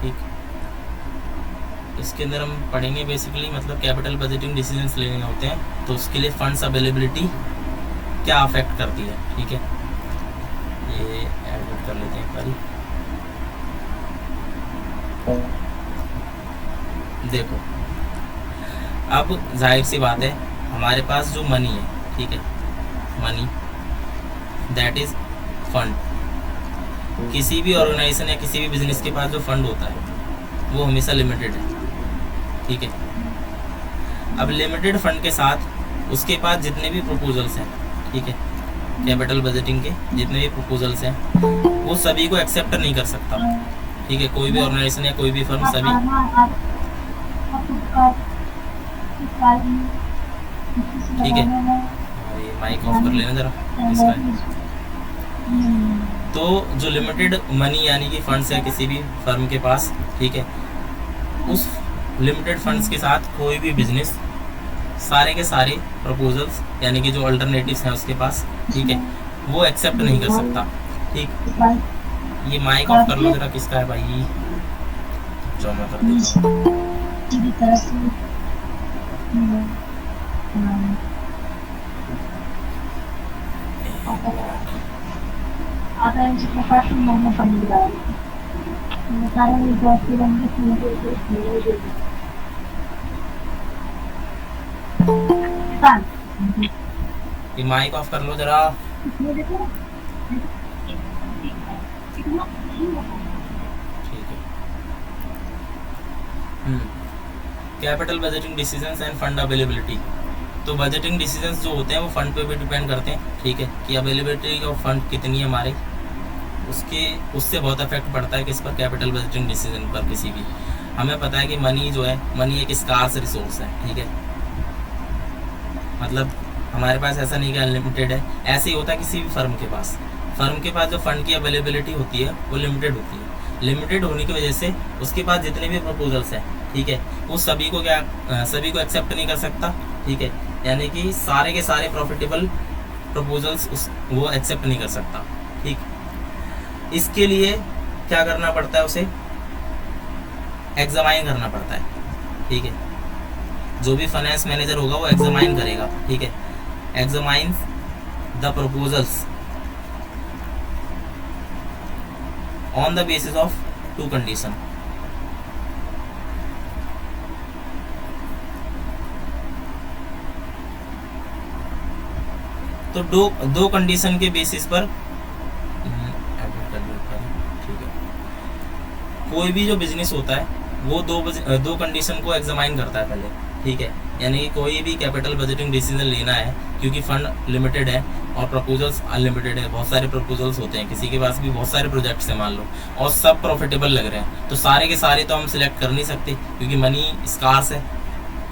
ठीक, इसके अंदर हम पढ़ेंगे बेसिकली मतलब कैपिटल बजटिंग डिसीजंस लेने होते हैं तो उसके लिए फंड्स अवेलेबिलिटी क्या अफेक्ट करती है। ठीक है, ये एडिट कर लेते हैं एक बारी। देखो अब जाहिर सी बात है, हमारे पास जो मनी है, ठीक है, मनी दैट इज फंड, किसी भी ऑर्गेनाइजेशन या किसी भी बिजनेस के पास जो फंड होता है वो हमेशा लिमिटेड है। ठीक है, अब लिमिटेड फंड के साथ उसके पास जितने भी प्रपोजल्स हैं, ठीक है, कैपिटल बजटिंग के जितने भी प्रपोजल्स हैं वो सभी को एक्सेप्ट नहीं कर सकता। ठीक है, कोई भी ऑर्गेनाइजेशन या कोई भी फर्म सभी, ठीक है, ये माइक ऑफ कर लेना जरा इसका। तो जो लिमिटेड मनी यानी कि फंड्स है किसी भी फर्म के पास, ठीक है, उस लिमिटेड फंड्स के साथ कोई भी बिजनेस सारे के सारे प्रपोजल्स यानी कि जो अल्टरनेटिव्स हैं उसके पास, ठीक है, वो एक्सेप्ट नहीं कर सकता। ठीक, ये माइक ऑफ कर लो जरा, किसका है भाई, जो मैं कर देता हूँ। ये माइक ऑफ कर लो जरा। ठीक है, capital budgeting decisions end fund availability. तो बजटिंग डिसीजंस जो होते हैं वो फंड पे भी डिपेंड करते हैं। ठीक है, कि अवेलेबिलिटी ऑफ फंड कितनी है हमारे, उससे बहुत इफेक्ट पड़ता है किस पर, कैपिटल बजटिंग डिसीजन पर। किसी भी, हमें पता है कि मनी जो है, मनी एक स्कार्स रिसोर्स है। ठीक है, मतलब हमारे पास ऐसा नहीं कि अनलिमिटेड है, ऐसे ही होता है किसी भी फर्म के पास जो फंड की अवेलेबिलिटी होती है वो लिमिटेड होती है। लिमिटेड होने की वजह से उसके पास जितने भी प्रपोजल्स हैं, ठीक है, वो सभी को एक्सेप्ट नहीं कर सकता। ठीक है, यानी कि सारे के सारे प्रॉफिटेबल प्रपोजल्स वो एक्सेप्ट नहीं कर सकता। ठीक, इसके लिए क्या करना पड़ता है, उसे एग्जामाइन करना पड़ता है। ठीक है, जो भी फाइनेंस मैनेजर होगा वो एग्जामाइन करेगा। ठीक है, examine the proposals on the basis of 2 condition. तो दो कंडीशन के बेसिस पर, ठीक है, कोई भी जो बिजनेस होता है वो दो कंडीशन को एग्जामाइन करता है पहले। ठीक है, यानी कि कोई भी कैपिटल बजटिंग डिसीजन लेना है, क्योंकि फंड लिमिटेड है और प्रपोजल्स अनलिमिटेड है, बहुत सारे प्रपोजल्स होते हैं, किसी के पास भी बहुत सारे प्रोजेक्ट्स हैं मान लो, और सब प्रॉफिटेबल लग रहे हैं, तो सारे के सारे तो हम सिलेक्ट कर नहीं सकते क्योंकि मनी स्कार्स है,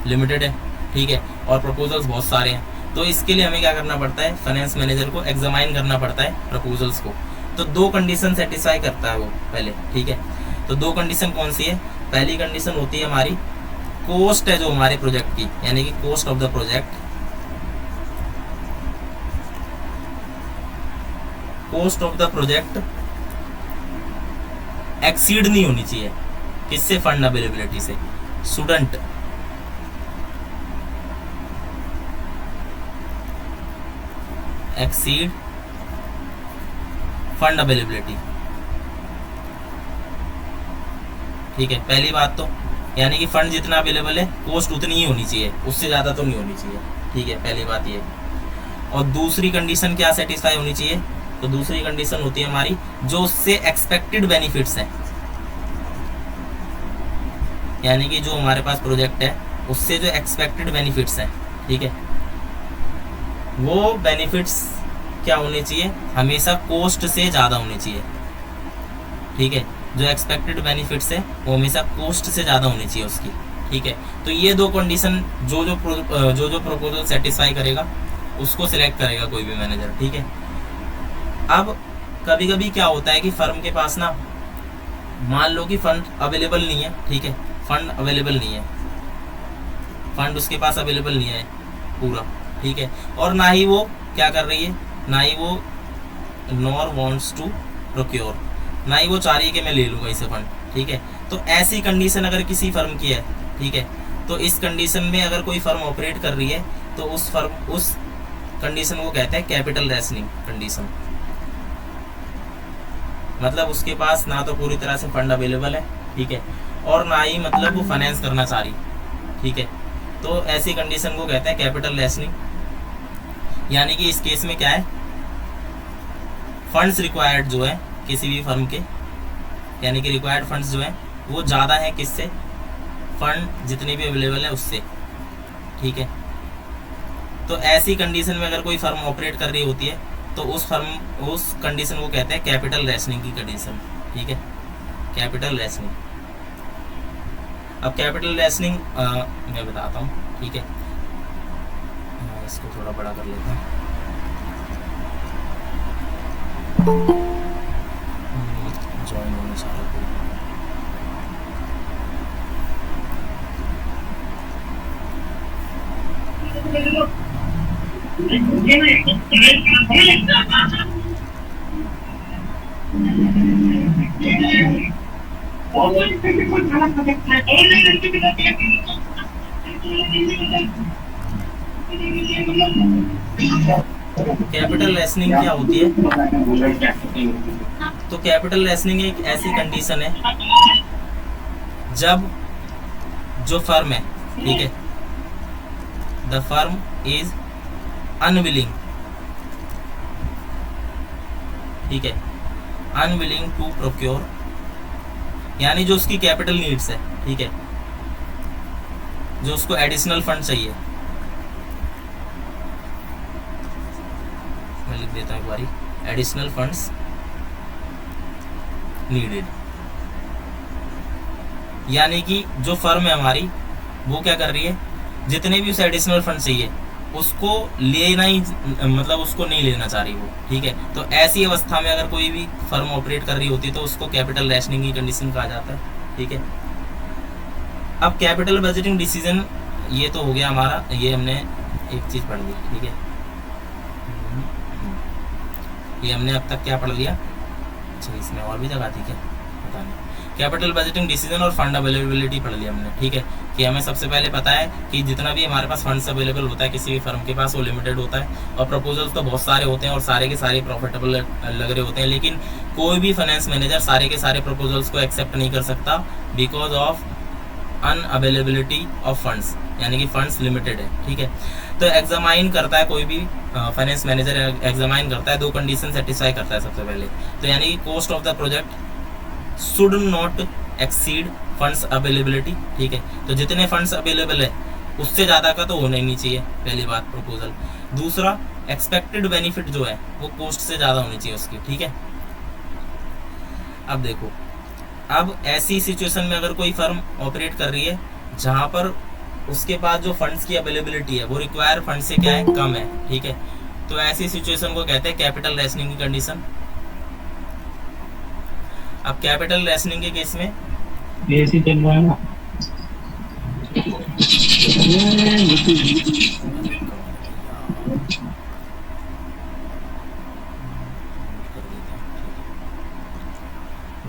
लिमिटेड है। ठीक है, और प्रपोजल्स बहुत सारे हैं, तो इसके लिए हमें क्या करना पड़ता है, फाइनेंस मैनेजर को एग्जामाइन करना पड़ता है प्रपोजल्स को। तो 2 कंडीशन सेटिस्फाई करता है वो पहले। ठीक है, तो 2 कंडीशन कौन सी है, पहली कंडीशन होती है हमारी कॉस्ट है जो हमारे प्रोजेक्ट की, यानी कि cost of the project, cost of the project exceed नहीं होनी चाहिए किससे, फंड अवेलेबिलिटी से, स्टूडेंट एक्सीड फंड अवेलेबिलिटी। ठीक है, पहली बात तो यानी कि फंड जितना अवेलेबल है कॉस्ट उतनी ही होनी चाहिए, उससे ज़्यादा तो नहीं होनी चाहिए। ठीक है, पहली बात ये। और दूसरी कंडीशन क्या सेटिस्फाई होनी चाहिए, तो दूसरी कंडीशन होती है हमारी जो उससे एक्सपेक्टेड बेनिफिट्स हैं, यानी कि जो हमारे पास प्रोजेक्ट है उससे जो एक्सपेक्टेड बेनिफिट्स हैं, ठीक है, वो बेनिफिट्स क्या होने चाहिए, हमेशा कॉस्ट से ज़्यादा होने चाहिए। ठीक है, जो एक्सपेक्टेड बेनिफिट्स है वो हमेशा कॉस्ट से ज़्यादा होनी चाहिए उसकी। ठीक है, तो ये 2 कंडीशन जो प्रपोजल सेटिस्फाई करेगा उसको सिलेक्ट करेगा कोई भी मैनेजर। ठीक है, अब कभी कभी क्या होता है कि फर्म के पास ना, मान लो कि फंड अवेलेबल नहीं है। ठीक है, फंड अवेलेबल नहीं है, फंड उसके पास अवेलेबल नहीं है पूरा। ठीक है, और ना ही वो क्या कर रही है, ना ही वो नॉर वांट्स टू प्रोक्योर, ना ही वो चाह रही है कि मैं ले लूँगा इसे फंड, ठीक है। तो ऐसी कंडीशन अगर किसी फर्म की है, ठीक है, तो इस कंडीशन में अगर कोई फर्म ऑपरेट कर रही है तो उस कंडीशन को कहते हैं कैपिटल रेशनिंग कंडीशन। मतलब उसके पास ना तो पूरी तरह से फंड अवेलेबल है, ठीक है, और ना ही मतलब वो फाइनेंस करना चाह रही, ठीक है। तो ऐसी कंडीशन को कहते हैं कैपिटल रेशनिंग। यानी कि इस केस में क्या है, फंड्स रिक्वायर्ड जो है किसी भी फर्म के, यानी कि रिक्वायर्ड फंड्स जो है वो ज़्यादा है किससे, फंड जितने भी अवेलेबल है उससे, ठीक है। तो ऐसी कंडीशन में अगर कोई फर्म ऑपरेट कर रही होती है तो उस कंडीशन को कहते हैं कैपिटल रेशनिंग की कंडीशन, ठीक है, कैपिटल रेशनिंग। अब कैपिटल रेशनिंग मैं बताता हूँ, ठीक है। इसको थोड़ा बड़ा कर लेता हूँ। ज्वाइन होने सारा कैपिटल रेशनिंग क्या होती है? तो कैपिटल रेशनिंग एक ऐसी कंडीशन है जब जो फर्म है, ठीक है, द फर्म इज अनविलिंग, ठीक है, अनविलिंग टू प्रोक्योर, यानी जो उसकी कैपिटल नीड्स है, ठीक है, जो उसको एडिशनल फंड चाहिए, मैं लिख देता हूँ एक बारी, एडिशनल फंड्स नीडेड। यानी कि जो फर्म है हमारी वो क्या कर रही है, जितने भी उसे एडिशनल फंड चाहिए उसको लेना ही, मतलब उसको नहीं लेना चाह रही वो, ठीक है। तो ऐसी अवस्था में अगर कोई भी फर्म ऑपरेट कर रही होती है तो उसको कैपिटल रेशनिंग की कंडीशन कहा जाता है, ठीक है। अब कैपिटल बजटिंग डिसीजन ये तो हो गया हमारा, ये हमने एक चीज़ पढ़ ली, ठीक है, ये हमने अब तक क्या पढ़ लिया, अच्छा इसमें और भी जगह थी क्या, पता नहीं। कैपिटल बजटिंग डिसीजन और फंड अवेलेबिलिटी पढ़ लिया हमने, ठीक है, कि हमें सबसे पहले पता है कि जितना भी हमारे पास फंड्स अवेलेबल होता है किसी भी फर्म के पास वो लिमिटेड होता है, और प्रपोजल्स तो बहुत सारे होते हैं और सारे के सारे प्रॉफिटेबल लग रहे होते हैं, लेकिन कोई भी फाइनेंस मैनेजर सारे के सारे प्रपोजल्स को एक्सेप्ट नहीं कर सकता because of unavailability of funds, यानी कि फंड्स लिमिटेड है, ठीक है। तो एग्जामाइन करता है कोई भी फाइनेंस मैनेजर, एग्जामाइन करता है, दो कंडीशन सेटिस्फाई करता है सबसे पहले, तो यानी कि cost of the project should not exceed funds availability, ठीक है। तो जितने फंड्स अवेलेबल है उससे ज़्यादा का तो होना ही नहीं चाहिए, पहली बात प्रपोजल। दूसरा, एक्सपेक्टेड बेनिफिट जो है वो कॉस्ट से ज़्यादा होनी चाहिए उसकी, ठीक है। अब देखो, अब ऐसी सिचुएशन में अगर कोई फर्म ऑपरेट कर रही है जहाँ पर उसके पास जो फंड्स की अवेलेबिलिटी है वो रिक्वायर फंड से क्या है, कम है, ठीक है, तो ऐसी सिचुएशन को कहते हैं कैपिटल रेशनिंग की कंडीशन। अब कैपिटल रेशनिंग के केस में ऐसे चल रहा है ना,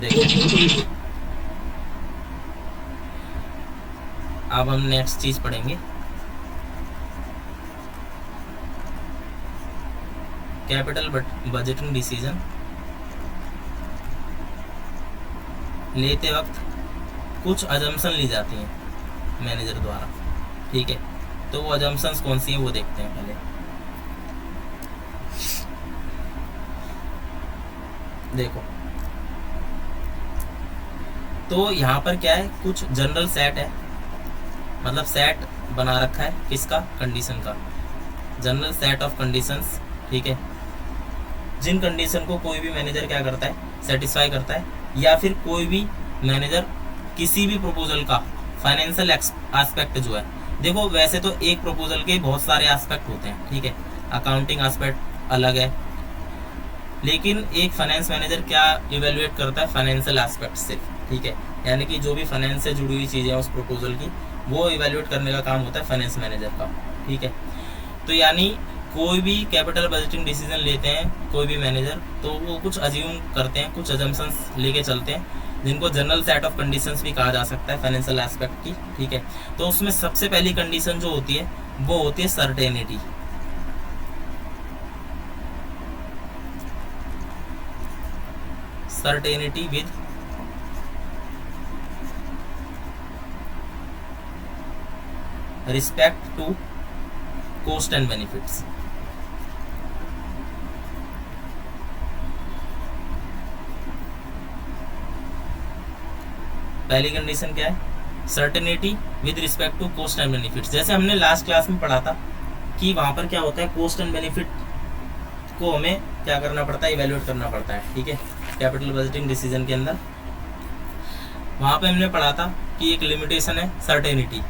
देखो अब हम नेक्स्ट चीज पढ़ेंगे, कैपिटल बजटिंग डिसीजन लेते वक्त कुछ अजम्पशन ली जाती हैं मैनेजर द्वारा, ठीक है। तो वो अजम्पशंस कौन सी हैं वो देखते हैं पहले। देखो, तो यहाँ पर क्या है, कुछ जनरल सेट है, मतलब सेट बना रखा है किसका, कंडीशन का, जनरल सेट ऑफ कंडीशंस, ठीक है, जिन कंडीशन को कोई भी मैनेजर क्या करता है, सेटिस्फाई करता है, या फिर कोई भी मैनेजर किसी भी प्रपोजल का फाइनेंशियल एस्पेक्ट जो है, देखो वैसे तो एक प्रपोजल के बहुत सारे एस्पेक्ट होते हैं, ठीक है, अकाउंटिंग एस्पेक्ट अलग है, लेकिन एक फाइनेंस मैनेजर क्या इवेलुएट करता है, फाइनेंशियल एस्पेक्ट सिर्फ, ठीक है, यानी कि जो भी फाइनेंस से जुड़ी हुई चीज़ें हैं उस प्रपोजल की वो इवेलुएट करने का काम होता है फाइनेंस मैनेजर का, ठीक है। तो यानी कोई भी कैपिटल बजटिंग डिसीजन लेते हैं कोई भी मैनेजर, तो वो कुछ अज्यूम करते हैं, कुछ अजम्पशंस लेके चलते हैं, जिनको जनरल सेट ऑफ कंडीशंस भी कहा जा सकता है फाइनेंशियल एस्पेक्ट की, ठीक है। तो उसमें सबसे पहली कंडीशन जो होती है वो होती है certainty. Certainty with respect to cost and benefits. पहली कंडीशन क्या है? Certainty with respect to cost and benefits. जैसे हमने लास्ट क्लास में पढ़ा था कि वहां पर क्या होता है, कॉस्ट एंड बेनिफिट को हमें क्या करना पड़ता है, इवेल्युएट करना पड़ता है, ठीक है, कैपिटल बजटिंग डिसीजन के अंदर। वहां पे हमने पढ़ा था कि एक लिमिटेशन है सर्टेनिटी,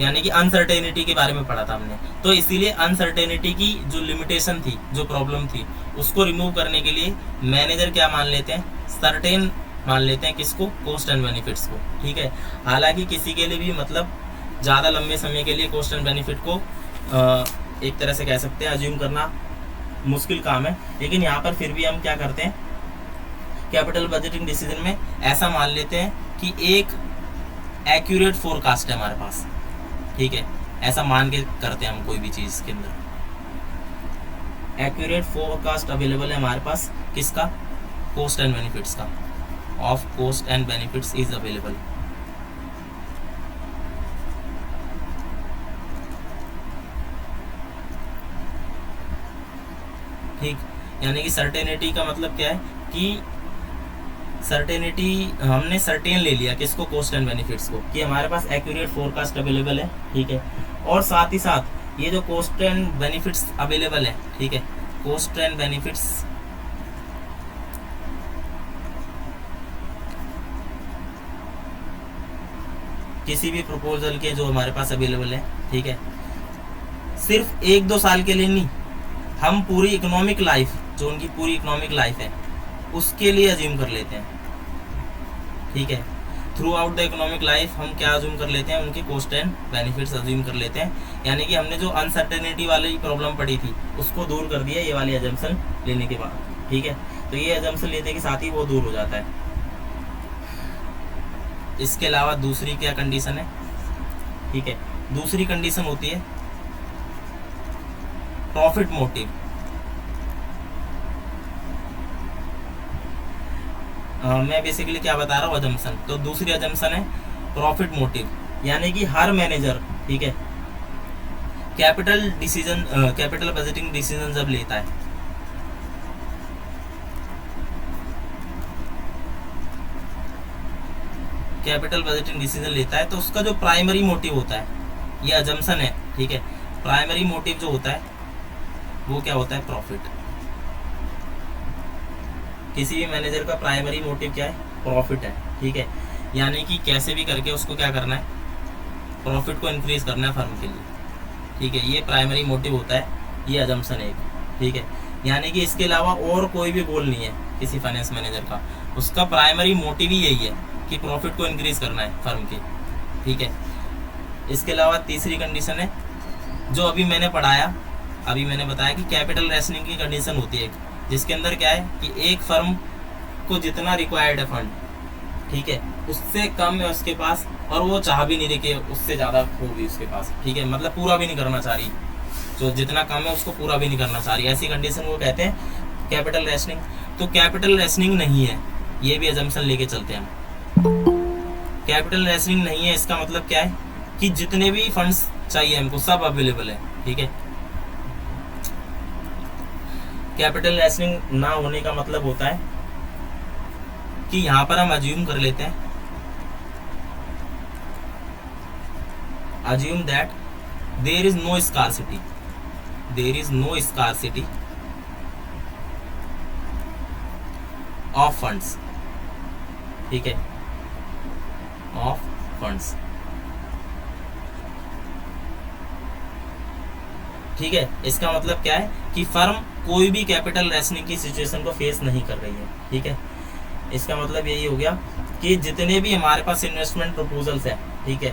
यानी कि अनसर्टेनिटी के बारे में पढ़ा था हमने। तो इसीलिए अनसर्टेनिटी की जो लिमिटेशन थी, जो प्रॉब्लम थी, उसको रिमूव करने के लिए मैनेजर क्या मान लेते हैं, सर्टेन मान लेते हैं, किसको, कॉस्ट एंड बेनिफिट्स को, ठीक है। हालांकि किसी के लिए भी मतलब ज़्यादा लंबे समय के लिए कॉस्ट एंड बेनिफिट को एक तरह से कह सकते हैं अज्यूम करना मुश्किल काम है, लेकिन यहाँ पर फिर भी हम क्या करते हैं, कैपिटल बजटिंग डिसीजन में ऐसा मान लेते हैं कि एक एक्यूरेट फोरकास्ट है हमारे पास, ठीक है, ऐसा मान के करते हैं हम कोई भी चीज़ के अंदर। एक्यूरेट फोरकास्ट अवेलेबल है हमारे पास, किसका, कॉस्ट एंड बेनिफिट्स का, of cost and benefits is available. ठीक, यानी कि सर्टेनिटी का मतलब क्या है कि सर्टेनिटी हमने सर्टेन ले लिया, किसको, कॉस्ट एंड बेनिफिट्स को, कि हमारे पास एक्यूरेट फोरकास्ट अवेलेबल है, ठीक है। और साथ ही साथ ये जो कॉस्ट एंड बेनिफिट्स अवेलेबल है, ठीक है, कॉस्ट एंड बेनिफिट्स किसी भी प्रपोजल के जो हमारे पास अवेलेबल है, ठीक है, सिर्फ 1-2 साल के लिए नहीं, हम पूरी इकोनॉमिक लाइफ, जो उनकी पूरी इकोनॉमिक लाइफ है उसके लिए अज्यूम कर लेते हैं, ठीक है। Through out the economic life हम क्या अज्यूम कर लेते हैं, उनकी कॉस्ट एंड बेनिफिट्स अज्यूम कर लेते हैं। यानी कि हमने जो अनसर्टेनिटी वाली प्रॉब्लम पड़ी थी उसको दूर कर दिया ये वाली अजम्पशन लेने के बाद, ठीक है। तो ये अजम्पशन लेने के साथ ही वो दूर हो जाता है। इसके अलावा दूसरी क्या कंडीशन है, ठीक है, दूसरी कंडीशन होती है प्रॉफिट मोटिव। मैं बेसिकली क्या बता रहा हूँ, अजम्पशन। तो दूसरी अजम्पशन है प्रॉफिट मोटिव, यानी कि हर मैनेजर, ठीक है, कैपिटल बजटिंग डिसीजन जब लेता है, कैपिटल बजटिंग डिसीजन लेता है, तो उसका जो प्राइमरी मोटिव होता है, ये अजम्पशन है, ठीक है, प्राइमरी मोटिव जो होता है वो क्या होता है, प्रॉफिट। किसी भी मैनेजर का प्राइमरी मोटिव क्या है, प्रॉफिट है, ठीक है। यानी कि कैसे भी करके उसको क्या करना है, प्रॉफिट को इंक्रीज करना है फर्म के लिए, ठीक है, ये प्राइमरी मोटिव होता है, ये अजम्पशन है, ठीक है। यानी कि इसके अलावा और कोई भी गोल नहीं है किसी फाइनेंस मैनेजर का, उसका प्राइमरी मोटिव ही यही है कि प्रॉफिट को इंक्रीज करना है फर्म के, ठीक है। इसके अलावा तीसरी कंडीशन है जो अभी मैंने पढ़ाया, अभी मैंने बताया कि कैपिटल रेशनिंग की कंडीशन होती है, जिसके अंदर क्या है कि एक फर्म को जितना रिक्वायर्ड है फंड, ठीक है, उससे कम है उसके पास, और वो चाह भी नहीं रही कि उससे ज़्यादा हो भी उसके पास, ठीक है, मतलब पूरा भी नहीं करना चाह रही, जो जितना कम है उसको पूरा भी नहीं करना चाह रही, ऐसी कंडीशन वो कहते हैं कैपिटल रेशनिंग। तो कैपिटल रेशनिंग नहीं है, ये भी अजम्पशन लेके चलते हैं हम। कैपिटल रेशनिंग नहीं है, इसका मतलब क्या है कि जितने भी फंड्स चाहिए हमको सब अवेलेबल है, ठीक है। कैपिटल रेशनिंग ना होने का मतलब होता है कि यहां पर हम अज्यूम कर लेते हैं, assume that there is no scarcity of funds, ठीक है, ऑफ फंड्स, ठीक है। इसका मतलब क्या है कि फर्म कोई भी कैपिटल रेशनिंग की सिचुएशन को फेस नहीं कर रही है, ठीक है। इसका मतलब यही हो गया कि जितने भी हमारे पास इन्वेस्टमेंट प्रपोजल्स हैं, ठीक है,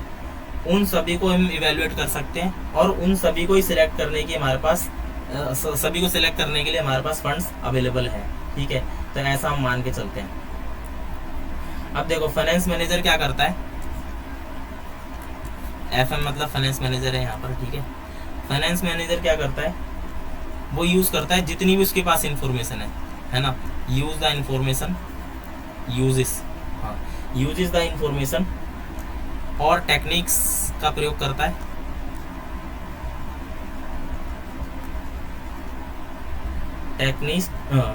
उन सभी को हम इवेल्युएट कर सकते हैं और उन सभी को ही सिलेक्ट करने की हमारे पास सभी को सिलेक्ट करने के लिए हमारे पास फंड्स अवेलेबल है, ठीक है। तो ऐसा हम मान के चलते हैं। अब देखो फाइनेंस मैनेजर क्या करता है, FM मतलब फाइनेंस मैनेजर है यहाँ पर, ठीक है। फाइनेंस मैनेजर क्या करता है, वो यूज करता है जितनी भी उसके पास इंफॉर्मेशन है ना, यूज द इंफॉर्मेशन, यूजेस, हाँ, यूजेस द इंफॉर्मेशन, और टेक्निक्स का प्रयोग करता है,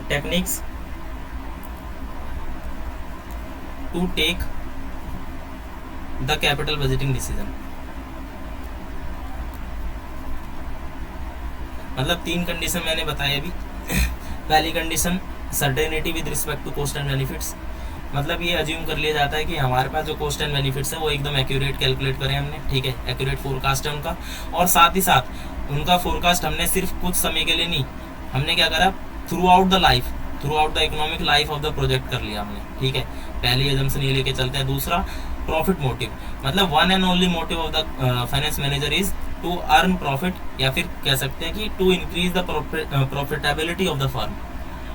techniques to take the capital budgeting decision. मतलब 3 कंडीशन मैंने बताई अभी। पहली condition certainty with respect to cost and benefits, मतलब ये अज्यूम कर लिया जाता है कि हमारे पास जो कॉस्ट एंड बेनिफिट्स है वो एकदम एक्यूरेट कैलकुलेट करें हमने, ठीक है, एक्यूरेट फोरकास्ट है उनका। और साथ ही साथ उनका फोरकास्ट हमने सिर्फ कुछ समय के लिए नहीं, हमने क्या करा, through out the economic life of the project कर लिया हमने, ठीक है। पहली एजम्पशन ये लेके चलते हैं। दूसरा प्रॉफिट मोटिव, मतलब one and only motive of the finance manager is to earn profit, या फिर कह सकते हैं कि to increase the profitability of the firm.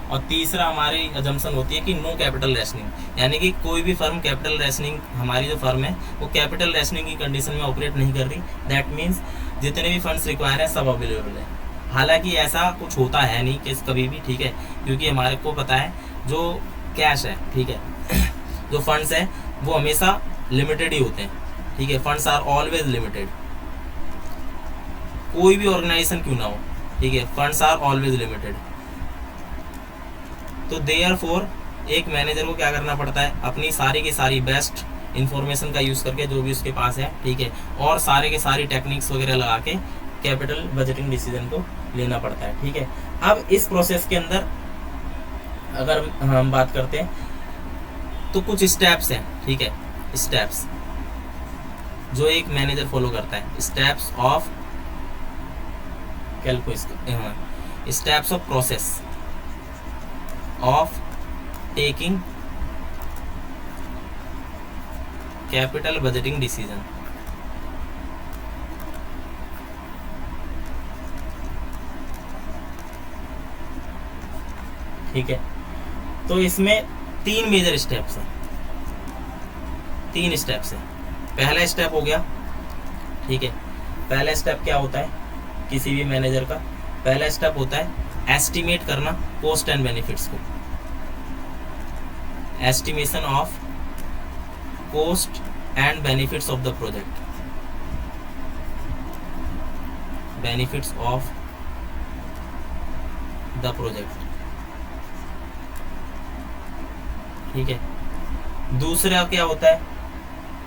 और तीसरा हमारी एजम्पशन होती है कि नो कैपिटल रेशनिंग, यानी कि कोई भी फर्म कैपिटल रेशनिंग, हमारी जो फर्म है वो कैपिटल रेशनिंग की कंडीशन में ऑपरेट नहीं कर रही। दैट मीन्स जितने भी फंड्स रिक्वायर है सब अवेलेबल है। हालांकि ऐसा कुछ होता है नहीं कि कभी भी, ठीक है, क्योंकि हमारे को पता है जो कैश है, ठीक है, जो फंड्स है वो हमेशा लिमिटेड ही होते हैं, ठीक है, फंड्स आर ऑलवेज लिमिटेड, कोई भी ऑर्गेनाइजेशन क्यों ना हो, ठीक है, फंड्स आर ऑलवेज लिमिटेड। तो देयरफॉर एक मैनेजर को क्या करना पड़ता है, अपनी सारी की सारी बेस्ट इंफॉर्मेशन का यूज करके जो भी उसके पास है, ठीक है, और सारे के सारी टेक्निक्स वगैरह लगा के कैपिटल बजटिंग डिसीजन को लेना पड़ता है, ठीक है। अब इस प्रोसेस के अंदर अगर हम बात करते हैं तो कुछ स्टेप्स हैं, ठीक है, स्टेप्स जो एक मैनेजर फॉलो करता है, steps of steps of process of taking capital budgeting decision. ठीक है, तो इसमें 3 मेजर स्टेप्स हैं, 3 स्टेप्स हैं। पहला स्टेप हो गया, ठीक है, पहला स्टेप क्या होता है किसी भी मैनेजर का, पहला स्टेप होता है एस्टिमेट करना कॉस्ट एंड बेनिफिट्स को, estimation of cost and benefits of the project, benefits of the project, ठीक है। दूसरा क्या होता है,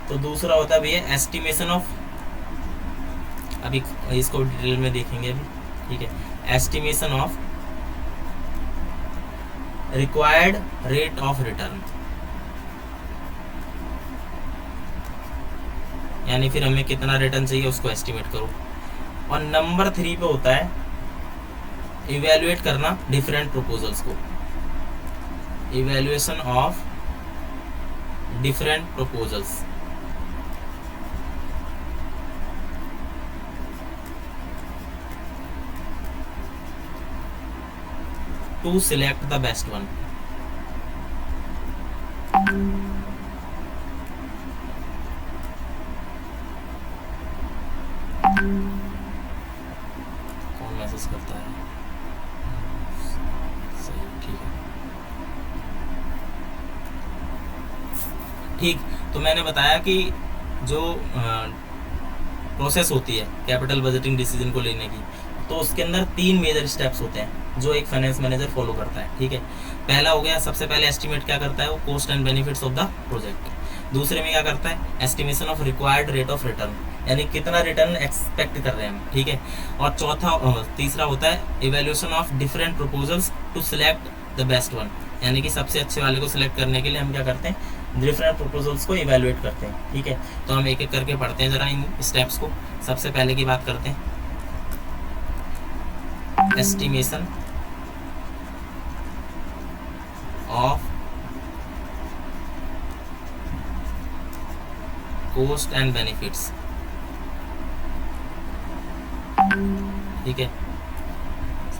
तो दूसरा होता है भैया एस्टिमेशन ऑफ, अभी इसको डिटेल में देखेंगे अभी, ठीक है, estimation of required rate of return, यानी फिर हमें कितना रिटर्न चाहिए उसको एस्टिमेट करो। और नंबर 3 पे होता है इवेल्युएट करना डिफरेंट प्रपोजल्स को, evaluation of different proposals, to select the best one. कौन मैसेज करता है, सही, ठीक है, ठीक। तो मैंने बताया कि जो प्रोसेस होती है कैपिटल बजटिंग डिसीजन को लेने की, तो उसके अंदर 3 मेजर स्टेप्स होते हैं जो एक फाइनेंस मैनेजर फॉलो करता है, ठीक है। पहला हो गया, सबसे पहले एस्टिमेट क्या करता है वो, cost and benefits of the project. दूसरे में क्या करता है, estimation of required rate of return, यानी कितना रिटर्न एक्सपेक्ट कर रहे हैं हम, ठीक है। और तीसरा होता है evaluation of different proposals to select the best one, यानी कि सबसे अच्छे वाले को सिलेक्ट करने के लिए हम क्या करते हैं, डिफरेंट प्रपोजल्स को इवेल्युएट करते हैं, ठीक है। तो हम एक एक करके पढ़ते हैं जरा इन स्टेप्स को। सबसे पहले की बात करते हैं, estimation of cost and benefits, ठीक है।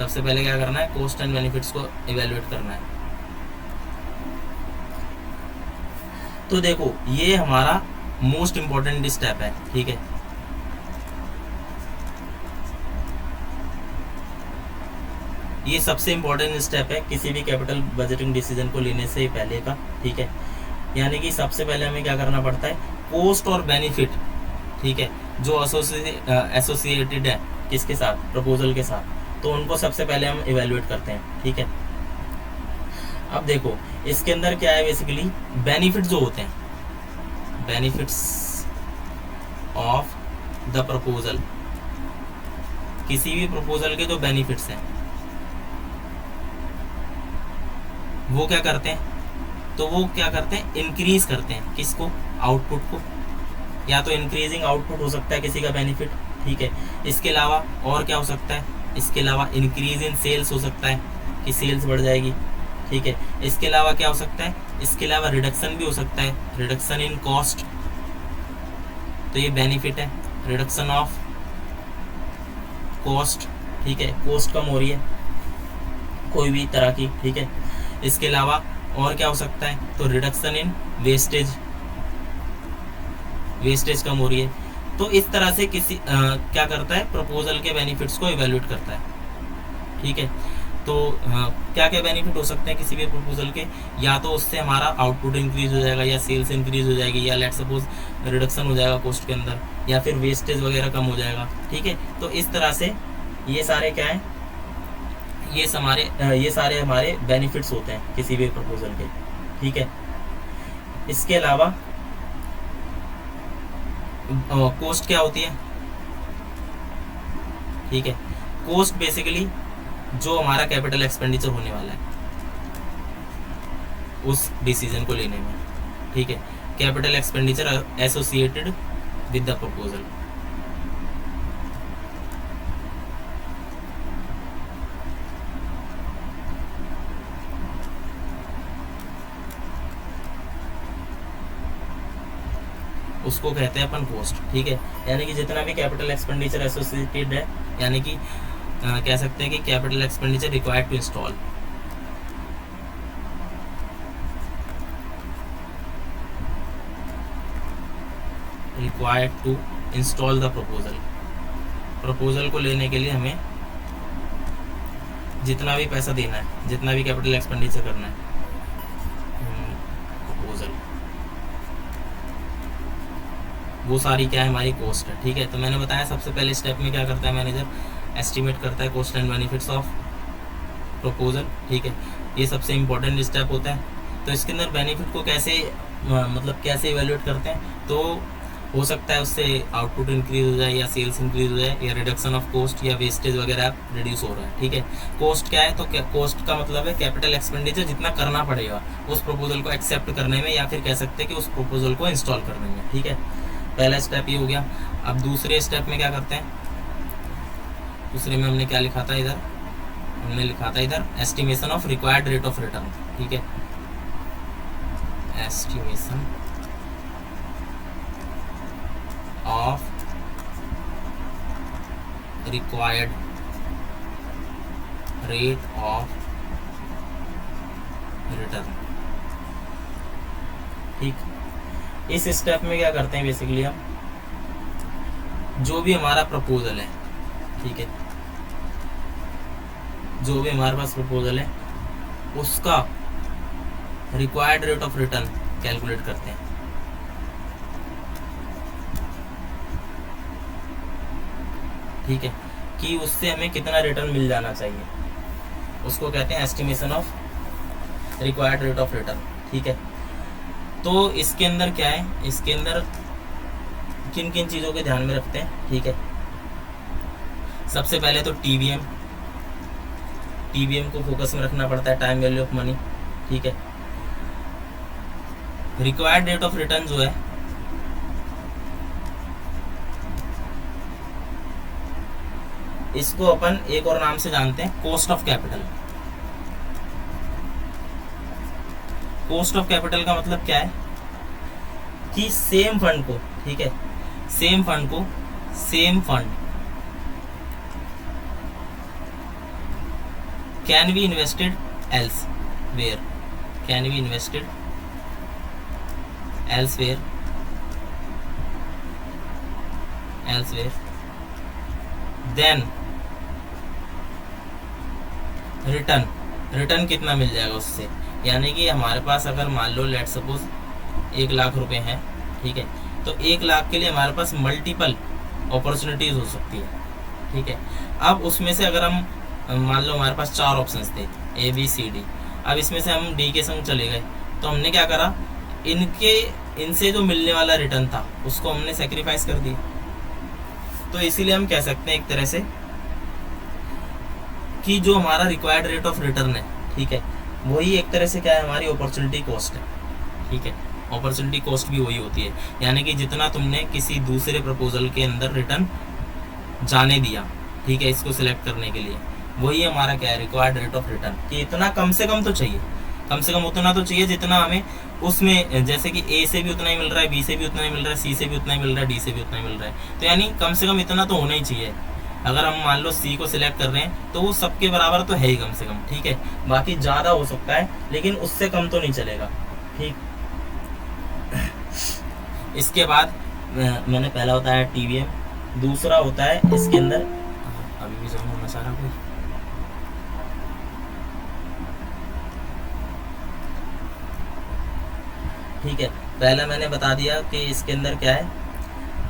सबसे पहले क्या करना है, कॉस्ट एंड बेनिफिट्स को इवेल्युएट करना है। तो देखो ये हमारा मोस्ट इंपॉर्टेंट स्टेप है, ठीक है। ये सबसे इंपॉर्टेंट स्टेप है किसी भी कैपिटल बजटिंग डिसीजन को लेने से पहले का, ठीक है। यानी कि सबसे पहले हमें क्या करना पड़ता है, कॉस्ट और बेनिफिट, ठीक है, जो एसोसिएटेड है किसके साथ, प्रपोजल के साथ, तो उनको सबसे पहले हम इवेल्युएट करते हैं, ठीक है। अब देखो इसके अंदर क्या है, बेसिकली बेनिफिट जो होते हैं, बेनिफिट्स ऑफ द प्रपोजल, किसी भी प्रपोजल के जो बेनिफिट्स हैं वो क्या करते हैं, तो वो क्या करते हैं, इंक्रीज करते हैं किसको, आउटपुट को। या तो इंक्रीजिंग आउटपुट हो सकता है किसी का बेनिफिट, ठीक है। इसके अलावा और क्या हो सकता है, इसके अलावा इंक्रीज इन सेल्स हो सकता है कि सेल्स बढ़ जाएगी, ठीक है। इसके अलावा क्या हो सकता है, इसके अलावा रिडक्शन भी हो सकता है, रिडक्शन इन कॉस्ट, तो ये बेनिफिट है, रिडक्शन ऑफ कॉस्ट, ठीक है, कॉस्ट कम हो रही है कोई भी तरह की, ठीक है। इसके अलावा और क्या हो सकता है, तो रिडक्शन इन वेस्टेज, वेस्टेज कम हो रही है। तो इस तरह से किसी क्या करता है, प्रपोजल के बेनिफिट्स को इवेल्युएट करता है, ठीक है। तो क्या क्या बेनिफिट हो सकते हैं किसी भी प्रपोजल के, या तो उससे हमारा आउटपुट इंक्रीज हो जाएगा, या सेल्स इंक्रीज हो जाएगी, या लेट सपोज रिडक्शन हो जाएगा कॉस्ट के अंदर, या फिर वेस्टेज वगैरह कम हो जाएगा, ठीक है। तो इस तरह से ये सारे क्या हैं, ये सारे हमारे बेनिफिट्स होते हैं किसी भी प्रपोजल के, ठीक है। इसके अलावा कॉस्ट क्या होती है, ठीक है। कॉस्ट बेसिकली जो हमारा कैपिटल एक्सपेंडिचर होने वाला है उस डिसीजन को लेने में, ठीक है, capital expenditure associated with the proposal. उसको कहते हैं अपन कॉस्ट, ठीक है। यानी कि जितना भी कैपिटल एक्सपेंडिचर एसोसिएटेड है, यानी कि कह सकते हैं कि capital expenditure required to install, required to install the proposal, proposal को लेने के लिए हमें जितना भी पैसा देना है, जितना भी कैपिटल एक्सपेंडिचर करना है, प्रपोजल, वो सारी क्या है, हमारी कॉस्ट है, ठीक है। तो मैंने बताया सबसे पहले स्टेप में क्या करता है मैनेजर, एस्टिमेट करता है cost and benefits of proposal, ठीक है। ये सबसे इंपॉर्टेंट स्टेप होता है। तो इसके अंदर बेनिफिट को कैसे मतलब कैसे इवेल्युएट करते हैं, तो हो सकता है उससे आउटपुट इंक्रीज हो जाए, या सेल्स इंक्रीज हो जाए, या रिडक्शन ऑफ कॉस्ट, या वेस्टेज वगैरह रिड्यूस हो रहा है, ठीक है। कॉस्ट क्या है, तो कॉस्ट का मतलब है कैपिटल एक्सपेंडिचर जितना करना पड़ेगा उस प्रपोजल को एक्सेप्ट करने में, या फिर कह सकते हैं कि उस प्रपोजल को इंस्टॉल करने में, ठीक है। पहला स्टेप ये हो गया। अब दूसरे स्टेप में क्या करते हैं, दूसरे में हमने क्या लिखा था, इधर हमने लिखा था इधर estimation of required rate of return, ठीक है, estimation of required rate of return, ठीक। इस स्टेप में क्या करते हैं, बेसिकली हम जो भी हमारा प्रपोजल है, ठीक है, जो भी हमारे पास प्रपोजल है उसका required rate of return calculate करते हैं, ठीक है, कि उससे हमें कितना रिटर्न मिल जाना चाहिए, उसको कहते हैं estimation of required rate of return, ठीक है। तो इसके अंदर क्या है, इसके अंदर किन किन चीज़ों के ध्यान में रखते हैं, ठीक है। सबसे पहले तो टीवीएम को फोकस में रखना पड़ता है, टाइम वैल्यू ऑफ मनी, ठीक है। रिक्वायर्ड रेट ऑफ रिटर्न जो है इसको अपन एक और नाम से जानते हैं, cost of capital. Cost of capital का मतलब क्या है कि सेम फंड को, ठीक है, same fund can be invested elsewhere, can be invested elsewhere, elsewhere, then return, return कितना मिल जाएगा उससे, यानी कि हमारे पास अगर मान लो लेट सपोज 1 लाख रुपए हैं, ठीक है, तो 1 लाख के लिए हमारे पास मल्टीपल अपॉर्चुनिटीज हो सकती है, ठीक है। अब उसमें से अगर हम मान लो हमारे पास 4 ऑप्शंस थे A B C D, अब इसमें से हम D के संग चले गए, तो हमने क्या करा, इनसे जो मिलने वाला रिटर्न था उसको हमने सेक्रीफाइस कर दिया। तो इसीलिए हम कह सकते हैं एक तरह से कि जो हमारा रिक्वायर्ड रेट ऑफ रिटर्न है, ठीक है, वही एक तरह से क्या है, हमारी अपॉर्चुनिटी कॉस्ट है, ठीक है। अपॉर्चुनिटी कॉस्ट भी वही होती है, यानी कि जितना तुमने किसी दूसरे प्रपोजल के अंदर रिटर्न जाने दिया, ठीक है, इसको सिलेक्ट करने के लिए, वही हमारा क्या है, रिक्वायर्ड रेट ऑफ रिटर्न, कि इतना कम से कम तो चाहिए, कम से कम उतना तो चाहिए जितना हमें उसमें, जैसे कि A से भी उतना ही मिल रहा है, B से भी उतना ही मिल रहा है, C से भी उतना ही मिल रहा है, D से भी उतना ही मिल रहा है, तो यानी कम से कम इतना तो होना ही चाहिए। अगर हम मान लो C को सिलेक्ट कर रहे हैं तो वो सबके बराबर तो है ही कम से कम, ठीक है, बाकी ज़्यादा हो सकता है लेकिन उससे कम तो नहीं चलेगा, ठीक। इसके बाद मैंने पहला होता है TVM, दूसरा होता है इसके अंदर, अभी भी जमा होना चाह रहा कोई, ठीक है, पहला मैंने बता दिया कि इसके अंदर क्या है,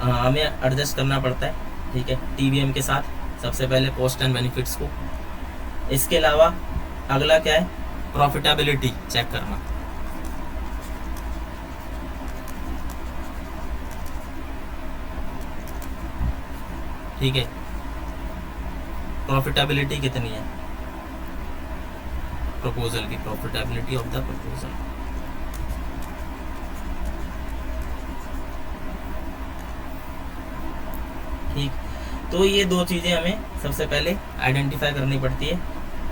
हमें एडजस्ट करना पड़ता है, ठीक है, TVM के साथ सबसे पहले कॉस्ट एंड बेनिफिट्स को। इसके अलावा अगला क्या है, प्रॉफिटेबिलिटी चेक करना, ठीक है, प्रॉफिटेबिलिटी कितनी है प्रपोजल की, प्रॉफिटेबिलिटी ऑफ द प्रपोजल, ठीक। तो ये दो चीज़ें हमें सबसे पहले आइडेंटिफाई करनी पड़ती है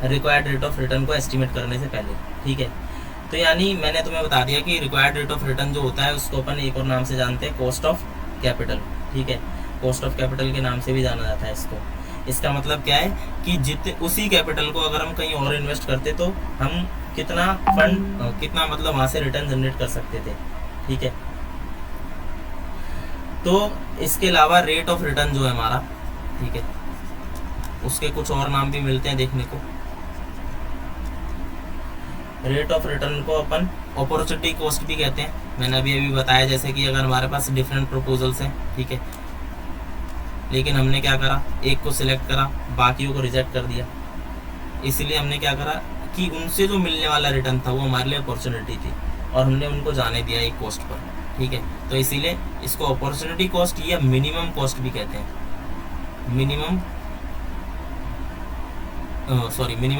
रिक्वायर्ड रेट ऑफ रिटर्न को एस्टिमेट करने से पहले, ठीक है। तो यानी मैंने तुम्हें बता दिया कि रिक्वायर्ड रेट ऑफ रिटर्न जो होता है उसको अपन एक और नाम से जानते हैं, कॉस्ट ऑफ कैपिटल, ठीक है, कॉस्ट ऑफ कैपिटल के नाम से भी जाना जाता है इसको। इसका मतलब क्या है कि उसी कैपिटल को अगर हम कहीं और इन्वेस्ट करते तो हम कितना फंड, कितना मतलब वहाँ से रिटर्न जनरेट कर सकते थे, ठीक है। तो इसके अलावा रेट ऑफ रिटर्न जो है हमारा, ठीक है, उसके कुछ और नाम भी मिलते हैं देखने को। रेट ऑफ रिटर्न को अपन अपॉर्चुनिटी कॉस्ट भी कहते हैं, मैंने अभी बताया, जैसे कि अगर हमारे पास डिफरेंट प्रपोजल्स हैं, ठीक है, लेकिन हमने क्या करा, एक को सिलेक्ट करा, बाकियों को रिजेक्ट कर दिया, इसलिए हमने क्या करा कि उनसे जो मिलने वाला रिटर्न था वो हमारे लिए अपॉर्चुनिटी थी और हमने उनको जाने दिया एक कॉस्ट पर, ठीक है। तो इसीलिए इसको अपॉर्चुनिटी कॉस्ट या मिनिमम कॉस्ट भी कहते हैं, मिनिमम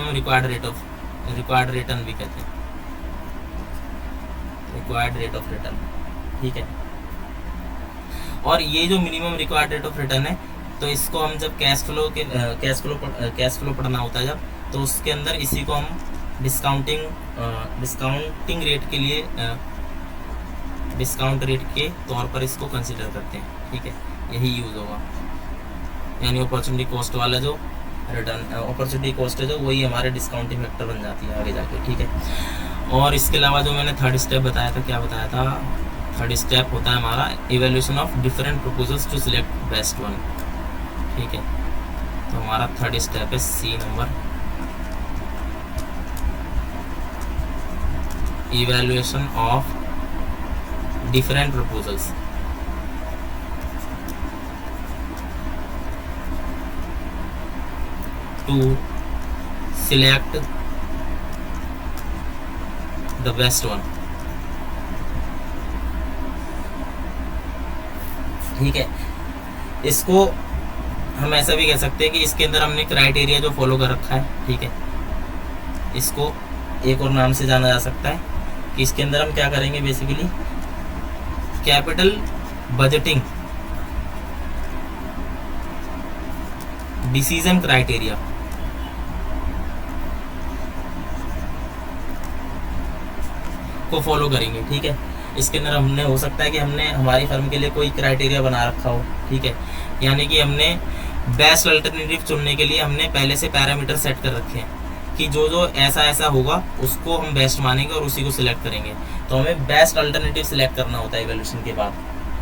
रिक्वायर्ड रिटर्न भी कहते हैं, रिक्वायर्ड रेट ऑफ रिटर्न, ठीक है। और ये जो minimum required rate of return है, तो इसको हम जब कैश फ्लो पढ़ना होता है जब, तो उसके अंदर इसी को हम डिस्काउंटिंग रेट के लिए, डिस्काउंट रेट के तौर पर इसको कंसिडर करते हैं, ठीक है, यही यूज़ होगा। यानी अपॉर्चुनिटी कॉस्ट वाला जो रिटर्न, अपॉर्चुनिटी कॉस्ट है जो, वही हमारे डिस्काउंटिंग फैक्टर बन जाती है आगे जाके, ठीक है। और इसके अलावा जो मैंने थर्ड स्टेप बताया था, क्या बताया था, थर्ड स्टेप होता है हमारा evaluation of different proposals to select best one, ठीक है। तो हमारा थर्ड स्टेप है C number, evaluation of different proposals to select the best one, ठीक है। इसको हम ऐसा भी कह सकते हैं कि इसके अंदर हमने क्राइटेरिया जो फॉलो कर रखा है, ठीक है, इसको एक और नाम से जाना जा सकता है कि इसके अंदर हम क्या करेंगे, basically capital budgeting decision criteria, को फॉलो करेंगे, ठीक है। इसके अंदर हमने, हो सकता है कि हमने हमारी फर्म के लिए कोई क्राइटेरिया बना रखा हो, ठीक है, यानी कि हमने बेस्ट अल्टरनेटिव चुनने के लिए हमने पहले से पैरामीटर सेट कर रखे हैं कि जो जो ऐसा ऐसा होगा उसको हम बेस्ट मानेंगे और उसी को सिलेक्ट करेंगे। तो हमें बेस्ट अल्टरनेटिव सिलेक्ट करना होता है इवैल्यूएशन के बाद,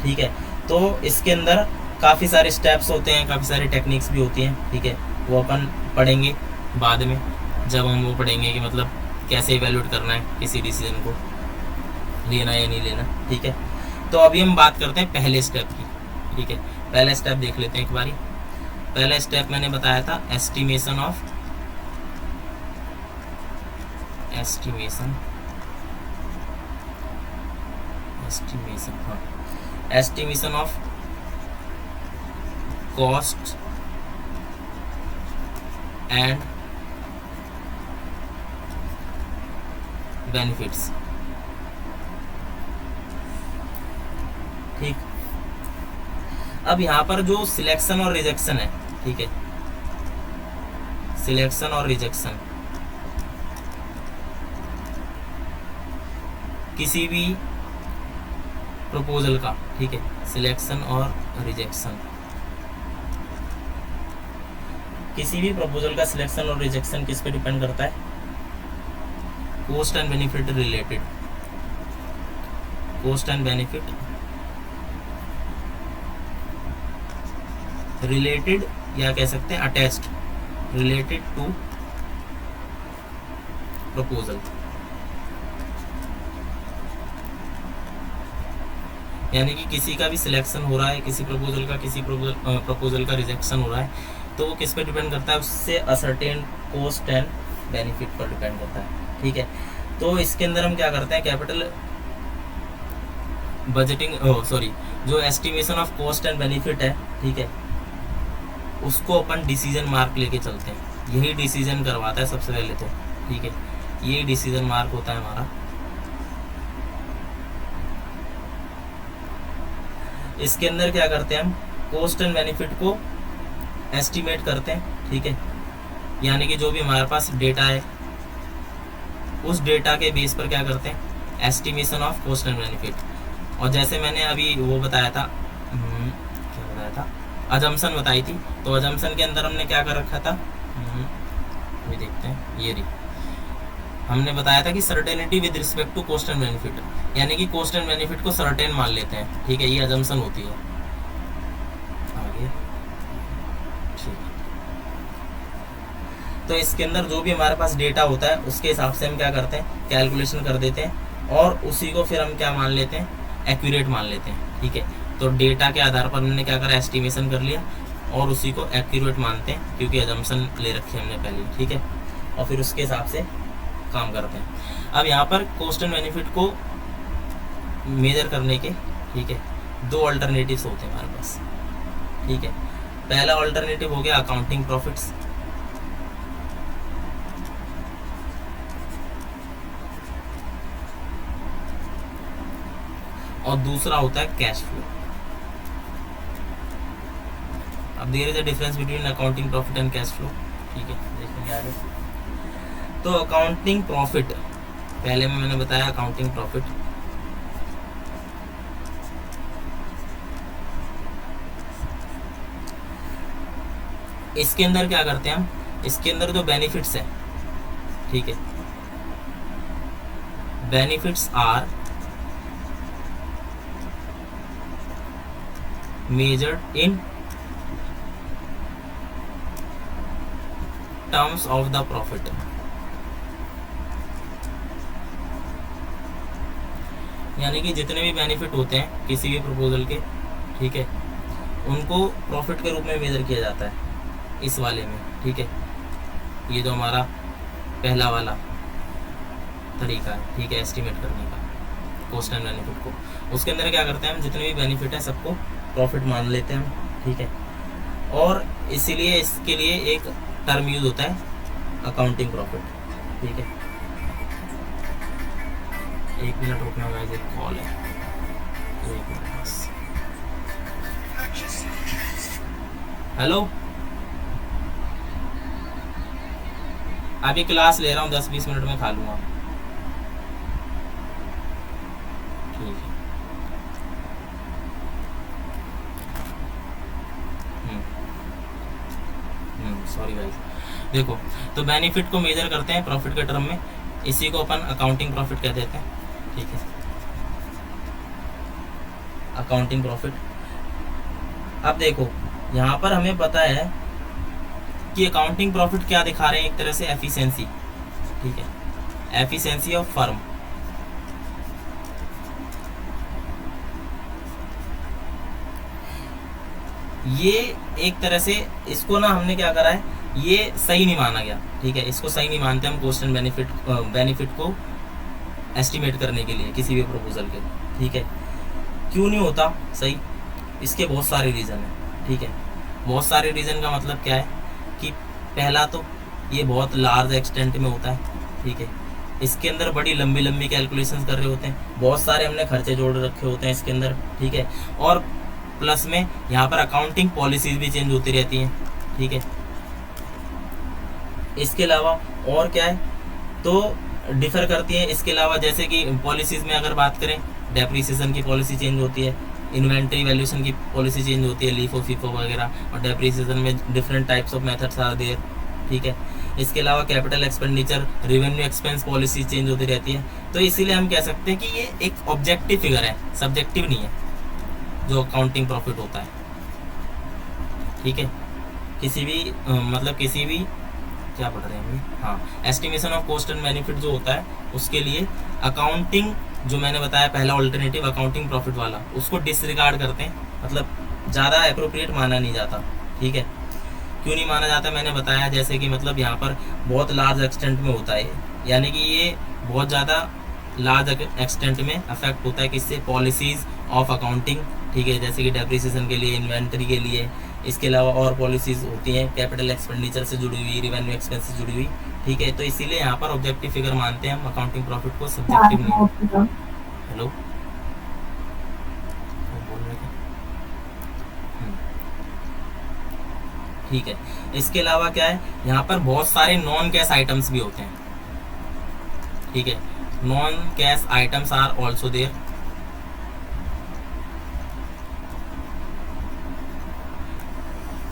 ठीक है। तो इसके अंदर काफ़ी सारे स्टेप्स होते हैं, काफ़ी सारी टेक्निक्स भी होती हैं, ठीक है। वो अपन पढ़ेंगे बाद में, जब हम वो पढ़ेंगे कि मतलब कैसे इवैल्यूएट करना है किसी डिसीजन को, लेना या नहीं लेना, ठीक है। तो अभी हम बात करते हैं पहले स्टेप की, ठीक है। पहला स्टेप देख लेते हैं एक बारी। पहला स्टेप मैंने बताया था एस्टिमेशन हाँ, estimation of cost and benefits, ठीक। अब यहाँ पर जो सिलेक्शन और रिजेक्शन है, ठीक है, सिलेक्शन और रिजेक्शन किसी भी प्रपोजल का, ठीक है, सिलेक्शन और रिजेक्शन किसी भी प्रपोजल का सिलेक्शन और रिजेक्शन किस पे डिपेंड करता है? Cost and benefit related, cost and benefit related, या कह सकते हैं अटैच्ड, रिलेटेड टू प्रपोजल। यानी कि किसी का भी सिलेक्शन हो रहा है, किसी प्रपोजल का, किसी प्रपोजल का रिजेक्शन हो रहा है, तो वो किस पे डिपेंड करता है? उससे असर्टेन कॉस्ट एंड बेनिफिट पर डिपेंड करता है, ठीक है। तो इसके अंदर हम क्या करते हैं, कैपिटल बजटिंग जो estimation of cost and benefit है, ठीक है, उसको अपन डिसीजन मार्क लेके चलते हैं। यही डिसीजन करवाता है सबसे पहले तो, ठीक है, यही डिसीजन मार्क होता है हमारा। इसके अंदर क्या करते हैं हम, कॉस्ट एंड बेनिफिट को एस्टिमेट करते हैं, ठीक है। यानी कि जो भी हमारे पास डेटा है उस डेटा के बेस पर क्या करते हैं, estimation of cost and benefit. और जैसे मैंने अभी वो बताया था, क्या बताया था, अजम्पशन बताई थी। तो अजम्पशन के अंदर हमने क्या कर रखा था, अभी देखते हैं, ये रही, हमने बताया था कि certainty with respect to cost and benefit, यानी कि कॉस्ट एंड बेनिफिट को सर्टेन मान लेते हैं, ठीक है, ये अजम्पशन होती है। आगे ठीक, तो इसके अंदर जो भी हमारे पास डेटा होता है उसके हिसाब से हम क्या करते हैं, कैलकुलेशन कर देते हैं और उसी को फिर हम क्या मान लेते हैं, एक्यूरेट मान लेते हैं, ठीक है। तो डेटा के आधार पर हमने क्या करा, एस्टिमेशन कर लिया और उसी को एक्यूरेट मानते हैं क्योंकि अजम्पशन ले रखी है हमने पहले, ठीक है, और फिर उसके हिसाब से काम करते हैं। अब यहाँ पर कॉस्ट एंड बेनिफिट को मेजर करने के, ठीक है, दो अल्टरनेटिव्स होते हैं हमारे पास, ठीक है। पहला अल्टरनेटिव हो गया अकाउंटिंग प्रॉफिट्स, और दूसरा होता है कैश फ्लो। अब there is a difference between accounting profit and cash flow, ठीक है, देखेंगे आगे। तो अकाउंटिंग प्रॉफिट, पहले में मैंने बताया अकाउंटिंग प्रॉफिट, इसके अंदर क्या करते हैं हम, इसके अंदर जो बेनिफिट्स हैं, ठीक है, benefits are measured in terms of the profit. यानी कि जितने भी बेनिफिट होते हैं किसी भी प्रपोजल के, ठीक है, उनको प्रॉफिट के रूप में मेजर किया जाता है इस वाले में, ठीक है। ये जो हमारा पहला वाला तरीका है, ठीक है, एस्टिमेट करने का कॉस्ट एंड बेनिफिट को, उसके अंदर क्या करते हैं हम, जितने भी बेनिफिट है सबको प्रॉफिट मान लेते हैं हम, ठीक है। और इसीलिए इसके लिए एक टर्म यूज होता है अकाउंटिंग प्रॉफिट, ठीक है। एक मिनट रुकना गाइस, एक कॉल है, एक मिनट बस। हेलो, अभी क्लास ले रहा हूँ, 10-20 मिनट में खा लूँगा, ठीक है। सॉरी गाइस, देखो, तो बेनिफिट को मेजर करते हैं प्रॉफिट के टर्म में, इसी को अपन अकाउंटिंग प्रॉफिट कह देते हैं, ठीक है, अकाउंटिंग प्रॉफिट। अब देखो यहाँ पर हमें पता है कि अकाउंटिंग प्रॉफिट क्या दिखा रहे हैं, एक तरह से एफिशिएंसी, ठीक है, एफिशिएंसी ऑफ फर्म। ये एक तरह से इसको ना हमने क्या करा है, ये सही नहीं माना गया, ठीक है, इसको सही नहीं मानते हम कॉस्ट एंड बेनिफिट को एस्टिमेट करने के लिए किसी भी प्रपोजल के, ठीक है। क्यों नहीं होता सही, इसके बहुत सारे रीज़न हैं, ठीक है। बहुत सारे रीज़न का मतलब क्या है कि पहला तो ये बहुत लार्ज एक्सटेंट में होता है, ठीक है, इसके अंदर बड़ी लंबी लंबी कैलकुलेशंस कर रहे होते हैं, बहुत सारे हमने खर्चे जोड़ रखे होते हैं इसके अंदर, ठीक है, और प्लस में यहाँ पर अकाउंटिंग पॉलिसीज भी चेंज होती रहती हैं, ठीक है। इसके अलावा और क्या है, तो डिफर करती है, इसके अलावा जैसे कि पॉलिसीज में अगर बात करें, डेप्रिसिएशन की पॉलिसी चेंज होती है, इन्वेंटरी वैल्यूएशन की पॉलिसी चेंज होती है, लीफो फीफो वगैरह, और डेप्रिसिएशन में different types of methods are there, ठीक है। इसके अलावा capital expenditure, revenue expense policy change होती रहती है। तो इसीलिए हम कह सकते हैं कि ये एक ऑब्जेक्टिव फिगर है, सब्जेक्टिव नहीं है जो अकाउंटिंग प्रॉफिट होता है, ठीक है। किसी भी मतलब किसी भी क्या पढ़ रहे हैं हम, हाँ, estimation of cost and benefit जो होता है उसके लिए अकाउंटिंग, जो मैंने बताया पहला ऑल्टरनेटिव अकाउंटिंग प्रॉफिट वाला, उसको डिसरिगार्ड करते हैं, मतलब ज़्यादा अप्रोप्रिएट माना नहीं जाता, ठीक है। क्यों नहीं माना जाता मैंने बताया, जैसे कि मतलब यहाँ पर बहुत लार्ज एक्सटेंट में होता है, यानी कि ये बहुत ज़्यादा लार्ज एक्सटेंट में अफेक्ट होता है किससे, पॉलिसीज ऑफ अकाउंटिंग, ठीक है, जैसे कि डेप्रिसिएशन के लिए, इन्वेंटरी के लिए। इसके अलावा और पॉलिसीज होती हैं कैपिटल एक्सपेंडिचर से जुड़ी हुई, रेवेन्यू एक्सपेंस से जुड़ी हुई, ठीक है। तो इसीलिए यहाँ पर ऑब्जेक्टिव फिगर मानते हैं हम अकाउंटिंग प्रॉफिट को, सब्जेक्टिव नहीं। हेलो, बोल रहे थे, ठीक है। इसके अलावा क्या है, यहाँ पर बहुत सारे नॉन कैश आइटम्स भी होते हैं, ठीक है, non cash items are also there,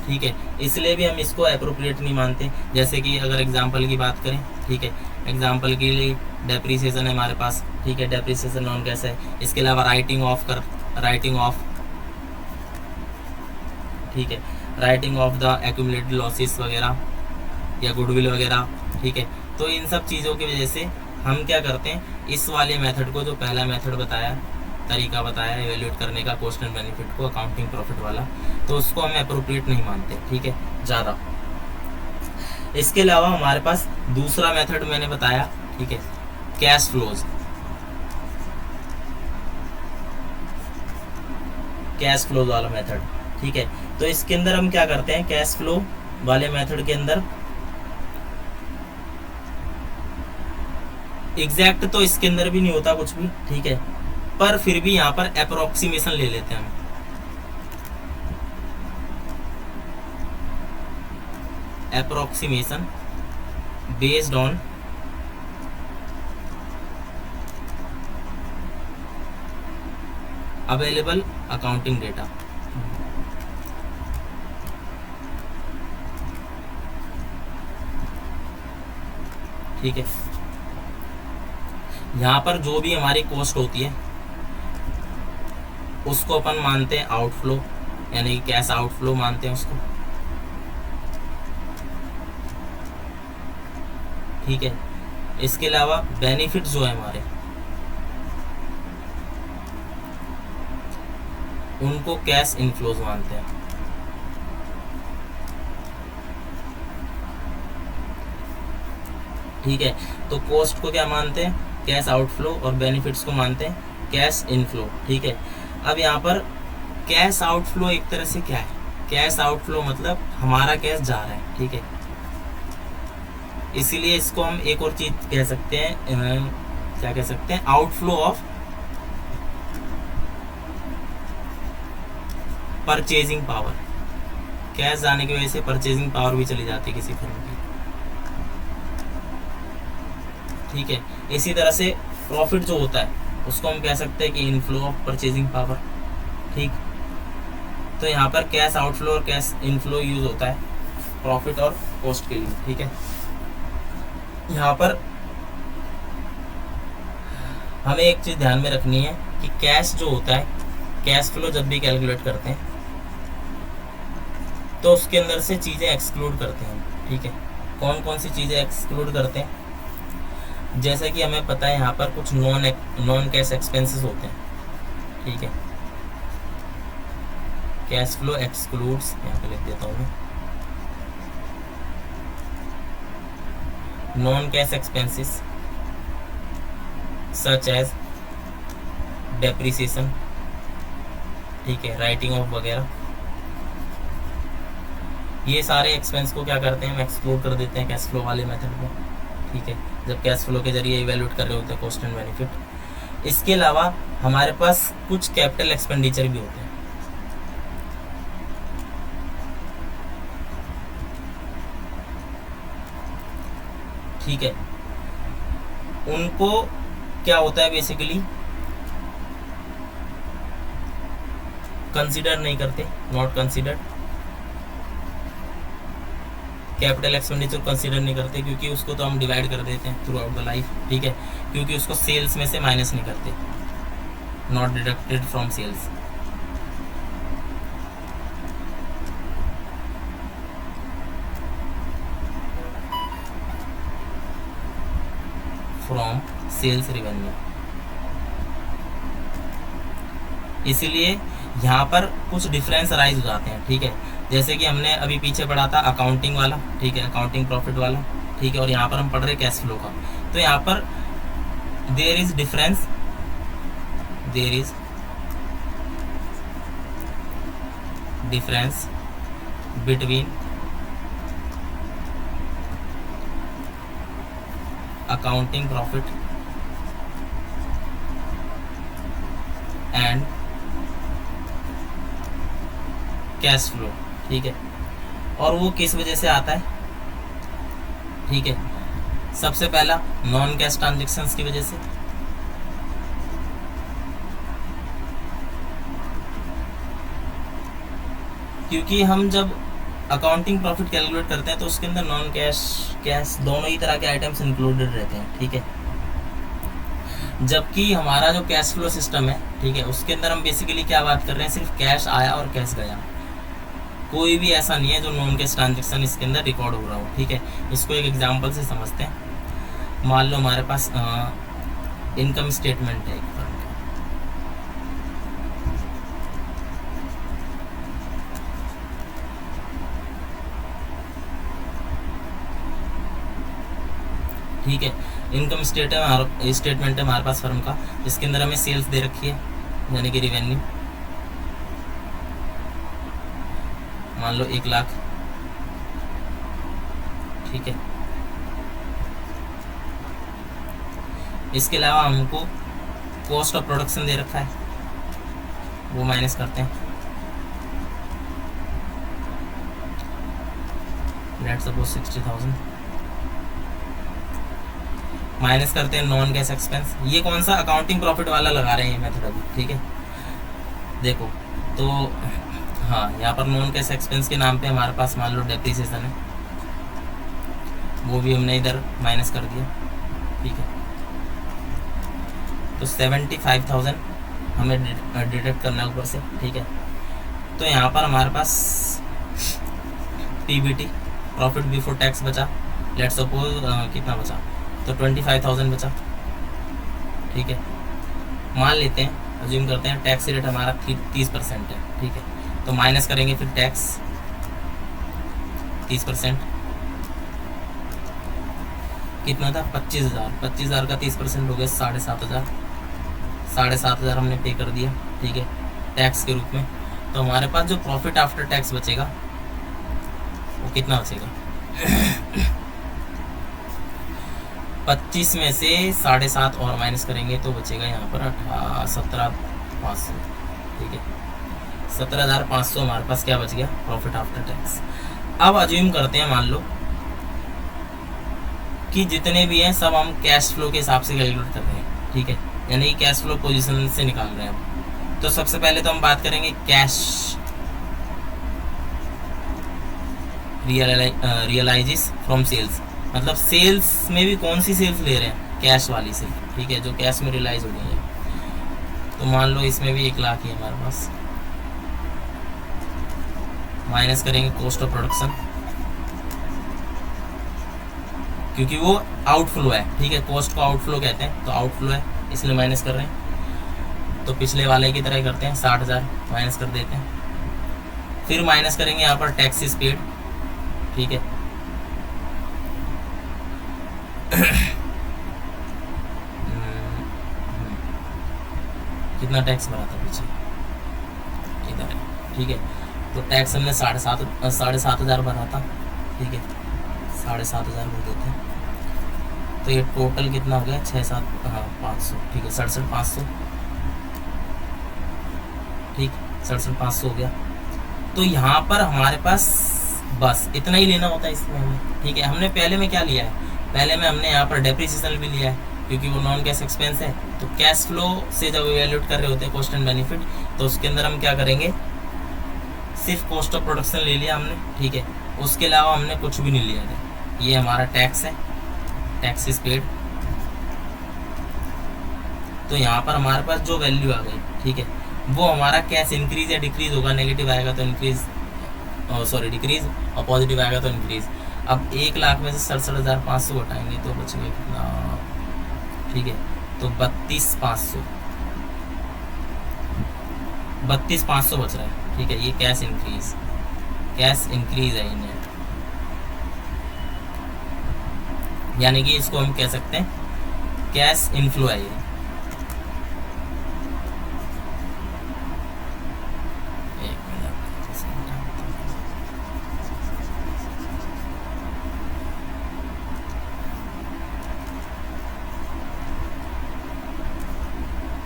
ठीक है। इसलिए भी हम इसको अप्रोप्रिएट नहीं मानते। जैसे कि अगर एग्जांपल की बात करें, ठीक है, एग्जांपल के लिए डेप्रिसिएशन है हमारे पास, ठीक है, डेप्रिसिएशन नॉन कैश है। इसके अलावा राइटिंग ऑफ, ठीक है, writing of the accumulated losses वगैरह या गुडविल वगैरह, ठीक है। तो इन सब चीज़ों की वजह से हम क्या करते हैं, इस वाले मेथड को, जो पहला मेथड बताया, तरीका बताया एवेल्यूएट करने का कॉस्ट एंड बेनिफिट को, अकाउंटिंग प्रॉफिट वाला, तो उसको हम अप्रोप्रिएट नहीं मानते, ठीक है, ज़्यादा। इसके अलावा हमारे पास दूसरा मेथड मैंने बताया, ठीक है, कैश फ्लोज, कैश फ्लोज वाला मेथड, ठीक है। तो इसके अंदर हम क्या करते हैं, कैश फ्लो वाले मेथड के अंदर एग्जैक्ट तो इसके अंदर भी नहीं होता कुछ भी, ठीक है, पर फिर भी यहाँ पर अप्रोक्सीमेशन ले लेते हैं हम, approximation based on available accounting data, ठीक है। यहाँ पर जो भी हमारी कॉस्ट होती है उसको अपन मानते हैं आउटफ्लो, यानी कि कैश आउटफ्लो मानते हैं उसको, ठीक है। इसके अलावा बेनिफिट जो है हमारे, उनको कैश इनफ्लोज मानते हैं, ठीक है। तो कॉस्ट को क्या मानते हैं, कैश आउटफ्लो, और बेनिफिट्स को मानते हैं कैश इनफ्लो, ठीक है। अब यहाँ पर कैश आउटफ्लो एक तरह से क्या है, कैश आउटफ्लो मतलब हमारा कैश जा रहा है, ठीक है। इसीलिए इसको हम एक और चीज कह सकते हैं, क्या कह सकते हैं, outflow of purchasing power. Cash जाने की वजह से परचेजिंग पावर भी चली जाती है किसी फर्म की, ठीक है। इसी तरह से प्रॉफिट जो होता है उसको हम कह सकते हैं कि इनफ्लो ऑफ परचेजिंग पावर, ठीक। तो यहाँ पर कैश आउटफ्लो और कैश इनफ्लो यूज होता है, प्रॉफिट और कॉस्ट के लिए, ठीक है। यहाँ पर हमें एक चीज ध्यान में रखनी है कि कैश जो होता है, कैश फ्लो जब भी कैलकुलेट करते हैं तो उसके अंदर से चीजें एक्सक्लूड करते हैं, ठीक है। कौन कौन सी चीजें एक्सक्लूड करते हैं, जैसे कि हमें पता है यहाँ पर कुछ नॉन कैश एक्सपेंसेस होते हैं, ठीक है। कैश फ्लो एक्सक्लूड्स, यहाँ पे लिख देता हूँ मैं, non cash expenses such as depreciation, ठीक है, राइटिंग ऑफ वगैरह, ये सारे एक्सपेंस को क्या करते हैं, हम एक्सक्लूड कर देते हैं कैश फ्लो वाले मेथड में, ठीक है, जब कैश फ्लो के जरिए इवेल्यूएट कर रहे होते हैं कॉस्ट एंड बेनिफिट। इसके अलावा हमारे पास कुछ कैपिटल एक्सपेंडिचर भी होते हैं, ठीक है। उनको क्या होता है, बेसिकली कंसीडर नहीं करते, not considered. Capital expenditure consider नहीं करते क्योंकि उसको तो हम डिवाइड कर देते हैं थ्रू आउट द लाइफ, ठीक है, क्योंकि उसको सेल्स में से माइनस नहीं करते, not deducted from sales. From sales revenue. इसीलिए यहाँ पर कुछ डिफरेंस अराइज हो जाते हैं, ठीक है। जैसे कि हमने अभी पीछे पढ़ा था अकाउंटिंग वाला, ठीक है, अकाउंटिंग प्रॉफिट वाला, ठीक है, और यहाँ पर हम पढ़ रहे कैश फ्लो का। तो यहाँ पर there is difference, between accounting profit and cash flow, ठीक है। और वो किस वजह से आता है, ठीक है। सबसे पहला नॉन कैश ट्रांजेक्शन्स की वजह से, क्योंकि हम जब अकाउंटिंग प्रॉफिट कैलकुलेट करते हैं तो उसके अंदर नॉन कैश, कैश दोनों ही तरह के आइटम्स इंक्लूडेड रहते हैं, ठीक है। जबकि हमारा जो कैश फ्लो सिस्टम है, ठीक है, उसके अंदर हम बेसिकली क्या बात कर रहे हैं, सिर्फ कैश आया और कैश गया, कोई भी ऐसा नहीं है जो नॉन कैश ट्रांजेक्शन इसके अंदर रिकॉर्ड हो रहा हो, ठीक है। इसको एक एग्जांपल से समझते हैं। मान लो हमारे पास इनकम स्टेटमेंट है, ठीक है। इनकम स्टेटमेंट है हमारे पास फर्म का, इसके अंदर हमें सेल्स दे रखी है, यानी कि रेवेन्यू, मान लो 1 लाख, ठीक है। इसके अलावा हमको कॉस्ट ऑफ प्रोडक्शन दे रखा है, वो माइनस करते हैं, लेट्स सपोज 60,000 माइनस करते हैं नॉन कैश एक्सपेंस। ये कौन सा अकाउंटिंग प्रॉफिट वाला लगा रहे हैं मेथड अभी, ठीक है। देखो तो हाँ, यहाँ पर नॉन कैश एक्सपेंस के नाम पे हमारे पास मान लो डेप्रिसिएशन है, वो भी हमने इधर माइनस कर दिया, ठीक है। तो 75,000 हमें डिडक्ट करना है ऊपर से, ठीक है। तो यहाँ पर हमारे पास पीबीटी, प्रॉफिट बिफोर टैक्स बचा, लेट्स सपोज कितना बचा, तो 25,000 बचा, ठीक है। मान लेते हैं, अज्यूम करते हैं टैक्स रेट हमारा 30% है, ठीक है। तो माइनस करेंगे फिर टैक्स 30%, कितना था 25,000, 25,000 का 30% हो गया 7,500, 7,500 हमने पे कर दिया, ठीक है, टैक्स के रूप में। तो हमारे पास जो प्रॉफिट आफ्टर टैक्स बचेगा वो कितना बचेगा 25 में से 7.5 और माइनस करेंगे तो बचेगा यहाँ पर 17,500, ठीक है। 17,500 हमारे पास क्या बच गया, प्रॉफिट आफ्टर टैक्स। अब अज्यूम करते हैं, मान लो कि जितने भी हैं सब हम कैश फ्लो के हिसाब से कैलकुलेट कर रहे हैं, ठीक है, यानी कि कैश फ्लो पोजीशन से निकाल रहे हैं। तो सबसे पहले तो हम बात करेंगे कैश रियलाइजेस फ्रॉम सेल्स, मतलब सेल्स में भी कौन सी सेल्स ले रहे हैं, कैश वाली से, ठीक है, जो कैश में रियलाइज हो गई है। तो मान लो इसमें भी 1 लाख ही है हमारे पास, माइनस करेंगे कॉस्ट ऑफ प्रोडक्शन, क्योंकि वो आउटफ्लो है, ठीक है, कॉस्ट को आउटफ्लो कहते हैं, तो आउटफ्लो है इसलिए माइनस कर रहे हैं। तो पिछले वाले की तरह ही करते हैं, 60,000 माइनस कर देते हैं। फिर माइनस करेंगे यहाँ पर टैक्सेस पेड, ठीक है, कितना टैक्स भरा था पीछे, इधर है, ठीक है। तो टैक्स हमने 7,500 भरा था, ठीक है, 7,500 भर देते हैं। तो ये टोटल कितना हो गया, 500, ठीक है, 67,500, ठीक, 67,500 हो गया। तो यहाँ पर हमारे पास बस इतना ही लेना होता है इसमें हमें, ठीक है। हमने पहले में क्या लिया है, पहले में हमने यहाँ पर डेप्रिसिएशन भी लिया है, क्योंकि वो नॉन कैश एक्सपेंस है। तो कैश फ्लो से जब इवैल्यूएट कर रहे होते हैं कॉस्ट एंड बेनिफिट, तो उसके अंदर हम क्या करेंगे, सिर्फ कॉस्ट ऑफ प्रोडक्शन ले लिया हमने, ठीक है, उसके अलावा हमने कुछ भी नहीं लिया था। ये हमारा टैक्स है, टैक्स इज पेड। तो यहाँ पर हमारे पास जो वैल्यू आ गई, ठीक है, वो हमारा कैश इंक्रीज या डिक्रीज होगा, नेगेटिव आएगा तो इंक्रीज, डिक्रीज, और पॉजिटिव आएगा तो इंक्रीज। अब 1 लाख में से 67,500 घटाएंगे तो बचेगा कितना, ठीक है, तो 32,500 बच रहा है, ठीक है। ये कैश इंक्रीज है इन्हें, यानी कि इसको हम कह सकते हैं कैश इनफ्लो है ये।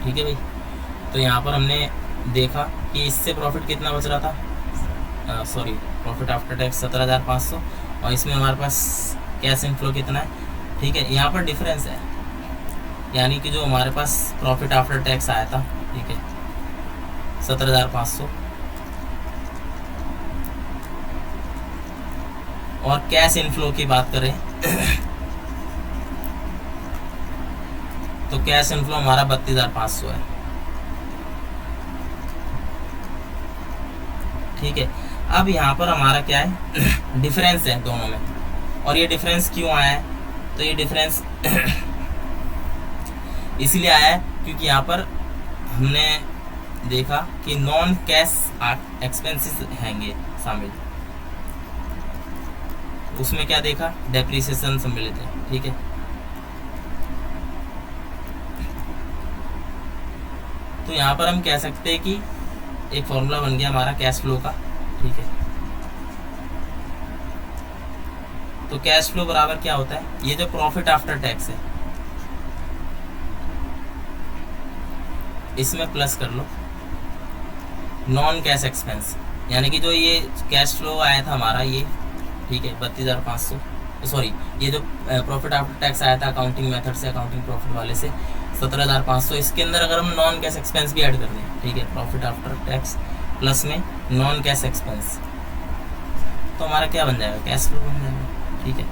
ठीक है भाई, तो यहाँ पर हमने देखा कि इससे प्रॉफिट कितना बच रहा था, प्रॉफिट आफ्टर टैक्स 17,500, और इसमें हमारे पास कैश इनफ्लो कितना है, ठीक है। यहाँ पर डिफरेंस है, यानी कि जो हमारे पास प्रॉफिट आफ्टर टैक्स आया था, ठीक है, 17,500, और कैश इनफ्लो की बात करें तो कैश इनफ्लो हमारा 32,500 है, ठीक है। अब यहाँ पर हमारा क्या है, डिफरेंस है दोनों में, और ये डिफरेंस क्यों आया है, तो ये डिफरेंस इसलिए आया है क्योंकि यहाँ पर हमने देखा कि नॉन कैश एक्सपेंसेस हैंगे शामिल, उसमें क्या देखा, डेप्रिसिएशन सम्मिलित है, ठीक है। तो यहाँ पर हम कह सकते हैं कि एक फॉर्मूला बन गया हमारा कैश फ्लो का, ठीक है। तो कैश फ्लो बराबर क्या होता है, ये जो प्रॉफिट आफ्टर टैक्स है इसमें प्लस कर लो नॉन कैश एक्सपेंस, यानी कि जो ये कैश फ्लो आया था हमारा ये, ठीक है, 32,500, सॉरी, ये जो प्रॉफिट आफ्टर टैक्स आया था अकाउंटिंग मेथड से, अकाउंटिंग प्रॉफिट वाले से 17,500, इसके अंदर अगर हम नॉन कैश एक्सपेंस भी ऐड कर दें, ठीक है, प्रॉफिट आफ्टर टैक्स प्लस में नॉन कैश एक्सपेंस, तो हमारा क्या बन जाएगा, कैश फ्लो बन जाएगा, ठीक है।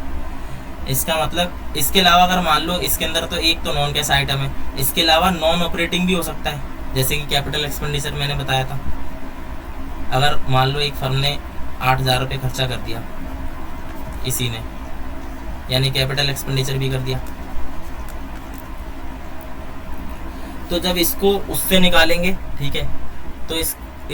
इसका मतलब इसके अलावा अगर मान लो इसके अंदर तो एक तो नॉन कैश आइटम है, इसके अलावा नॉन ऑपरेटिंग भी हो सकता है, जैसे कि कैपिटल एक्सपेंडिचर मैंने बताया था। अगर मान लो एक फर्म ने 8,000 रुपये खर्चा कर दिया किसी ने, यानी कैपिटल एक्सपेंडिचर भी कर दिया, तो जब इसको उससे निकालेंगे, ठीक है, तो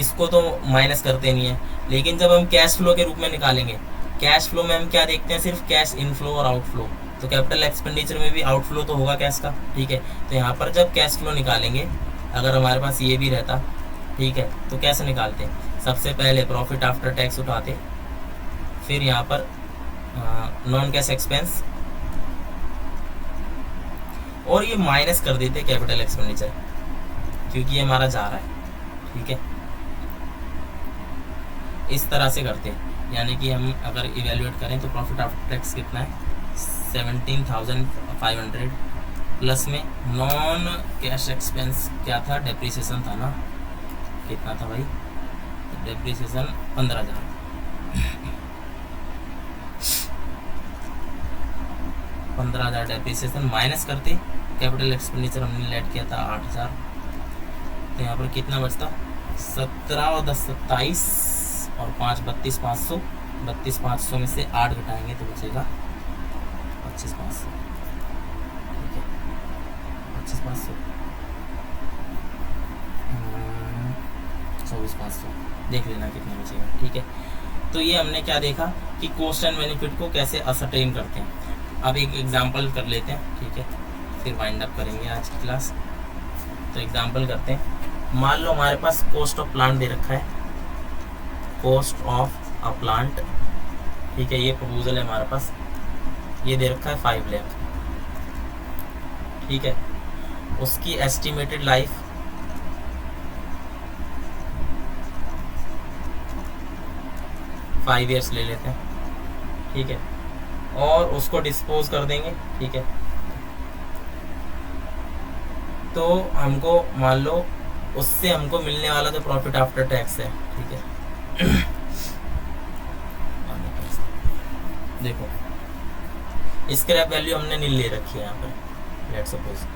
इसको तो माइनस करते नहीं है, लेकिन जब हम कैश फ्लो के रूप में निकालेंगे, कैश फ्लो में हम क्या देखते हैं, सिर्फ कैश इनफ्लो और आउटफ्लो। तो कैपिटल एक्सपेंडिचर में भी आउटफ्लो तो होगा कैश का, ठीक है। तो यहाँ पर जब कैश फ्लो निकालेंगे, अगर हमारे पास ये भी रहता, ठीक है, तो कैसे निकालते, सबसे पहले प्रॉफिट आफ्टर टैक्स उठाते, फिर यहाँ पर नॉन कैश एक्सपेंस, और ये माइनस कर देते कैपिटल एक्सपेंडिचर, क्योंकि ये हमारा जा रहा है, ठीक है। इस तरह से करते, यानी कि हम अगर इवेल्युएट करें तो प्रॉफिट आफ्टर टैक्स कितना है, 17,500, प्लस में नॉन कैश एक्सपेंस क्या था, डेप्रिसिएशन था ना, कितना था भाई, डेप्रिसिएशन 15,000, 15,000 डेप्रिसिएशन माइनस करते कैपिटल एक्सपेंडिचर हमने लेट किया था 8,000, तो यहाँ पर कितना बचता 17 और 10 27 और 5 32,500, 32,500 में से 8 घटाएंगे तो बचेगा 25,500। ठीक है 25,500 24,500 देख लेना कितना बचेगा। ठीक है, तो ये हमने क्या देखा कि कॉस्ट एंड बेनिफिट को कैसे असरटेन करते हैं। अब एक एग्जांपल कर लेते हैं। ठीक है, फिर वाइंड अप करेंगे आज की क्लास। तो एग्जांपल करते हैं। मान लो हमारे पास कॉस्ट ऑफ प्लांट दे रखा है, कॉस्ट ऑफ अ प्लांट। ठीक है, ये प्रपोजल है हमारे पास, ये दे रखा है 5 लाख। ठीक है, उसकी एस्टिमेटेड लाइफ 5 ईयर्स ले लेते हैं। ठीक है, और उसको डिस्पोज कर देंगे। ठीक है, तो हमको मान लो उससे हमको मिलने वाला जो प्रॉफिट आफ्टर टैक्स है। ठीक है देखो स्क्रैप वैल्यू हमने नील ले रखी है यहाँ पर, let's suppose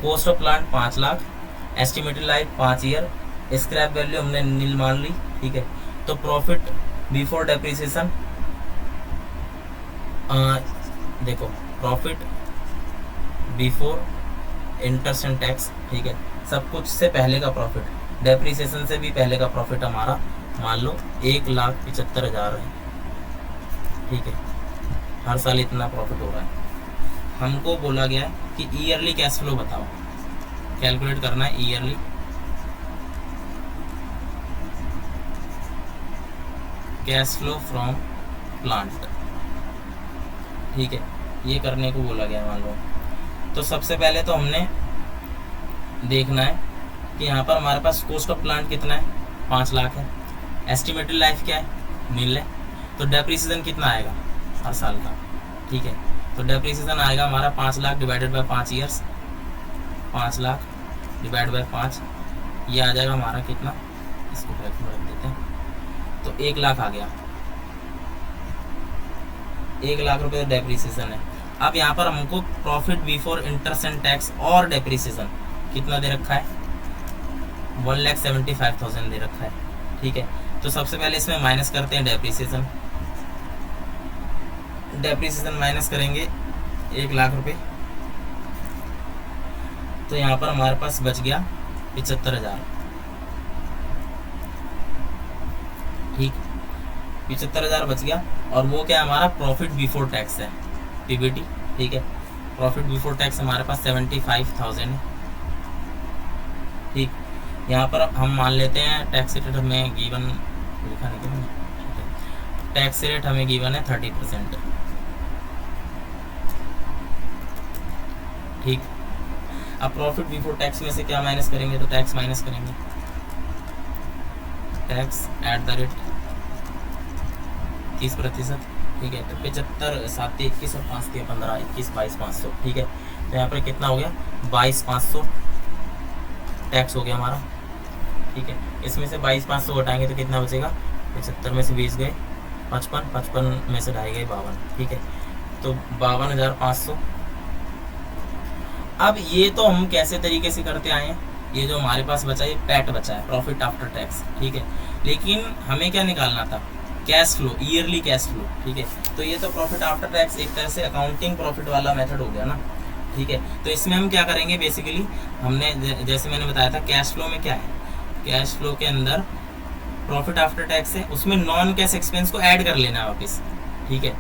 cost of plant 5 lakh, estimated life 5 year, scrap value हमने नील मान ली। ठीक है, तो प्रॉफिट बिफोर डेप्रिसिएशन, देखो profit before interest and tax. ठीक है, सब कुछ से पहले का प्रॉफिट, डेप्रिसिएशन से भी पहले का प्रॉफिट हमारा मान लो 1,75,000 है। ठीक है, हर साल इतना प्रॉफिट हो रहा है। हमको बोला गया है कि ईयरली कैश फ्लो बताओ, कैलकुलेट करना है yearly cash flow from plant. ठीक है, ये करने को बोला गया मान लो। तो सबसे पहले तो हमने देखना है कि यहाँ पर हमारे पास कॉस्ट ऑफ प्लांट कितना है, 5 लाख है। एस्टिमेटेड लाइफ क्या है, नील है। तो डेप्रिसिएशन कितना आएगा हर साल का। ठीक है, तो डेप्रिसिएशन आएगा हमारा 5 lakh divided by 5 years, 5 lakh divide by 5, ये आ जाएगा हमारा कितना, इसको ब्रैकेट में रख देते हैं, तो 1 लाख आ गया। 1 लाख रुपए डेप्रिसिएशन है। अब यहाँ पर हमको profit before interest and tax और डेप्रिसिएशन कितना दे रखा है, 1,75,000 दे रखा है। ठीक है, तो सबसे पहले इसमें माइनस करते हैं डेप्रिसिएशन। डेप्रिसिएशन माइनस करेंगे 1 लाख रुपए, तो यहाँ पर हमारे पास बच गया 75,000। ठीक, 75,000 बच गया। और वो क्या हमारा प्रॉफिट बिफोर टैक्स है, पीबीटी। ठीक है, प्रॉफिट बिफोर टैक्स हमारे पास 75,000 है। ठीक, यहाँ पर हम मान लेते हैं टैक्स रेट हमें गिवन, लिखा नहीं क्या, टैक्स रेट हमें गिवन है 30%। ठीक, अब प्रॉफिट बिफोर टैक्स में से क्या माइनस करेंगे, तो टैक्स माइनस करेंगे, टैक्स एट द रेट 30%। ठीक है, तो 75 7 21 और 5 15 21 22,500। ठीक है, तो यहाँ पर कितना हो गया 22,500 टैक्स हो गया हमारा। ठीक है, इसमें से 22,500 हटाएंगे तो कितना बचेगा, 75 में से 20 गए 55, 55 में से ढाई गए 52। ठीक है, तो 52,500। अब ये तो हम कैसे तरीके से करते आए हैं, ये जो हमारे पास बचा ये पैट बचा है, प्रॉफिट आफ्टर टैक्स। ठीक है, लेकिन हमें क्या निकालना था, cash flow, yearly cash flow. ठीक है, तो ये तो प्रॉफिट आफ्टर टैक्स एक तरह से अकाउंटिंग प्रॉफिट वाला मेथड हो गया ना। ठीक है, तो इसमें हम क्या करेंगे, बेसिकली हमने जैसे मैंने बताया था कैश फ्लो में क्या है, कैश फ्लो के अंदर प्रॉफिट आफ्टर टैक्स है, उसमें नॉन कैश एक्सपेंस को ऐड कर लेना है वापस। ठीक है,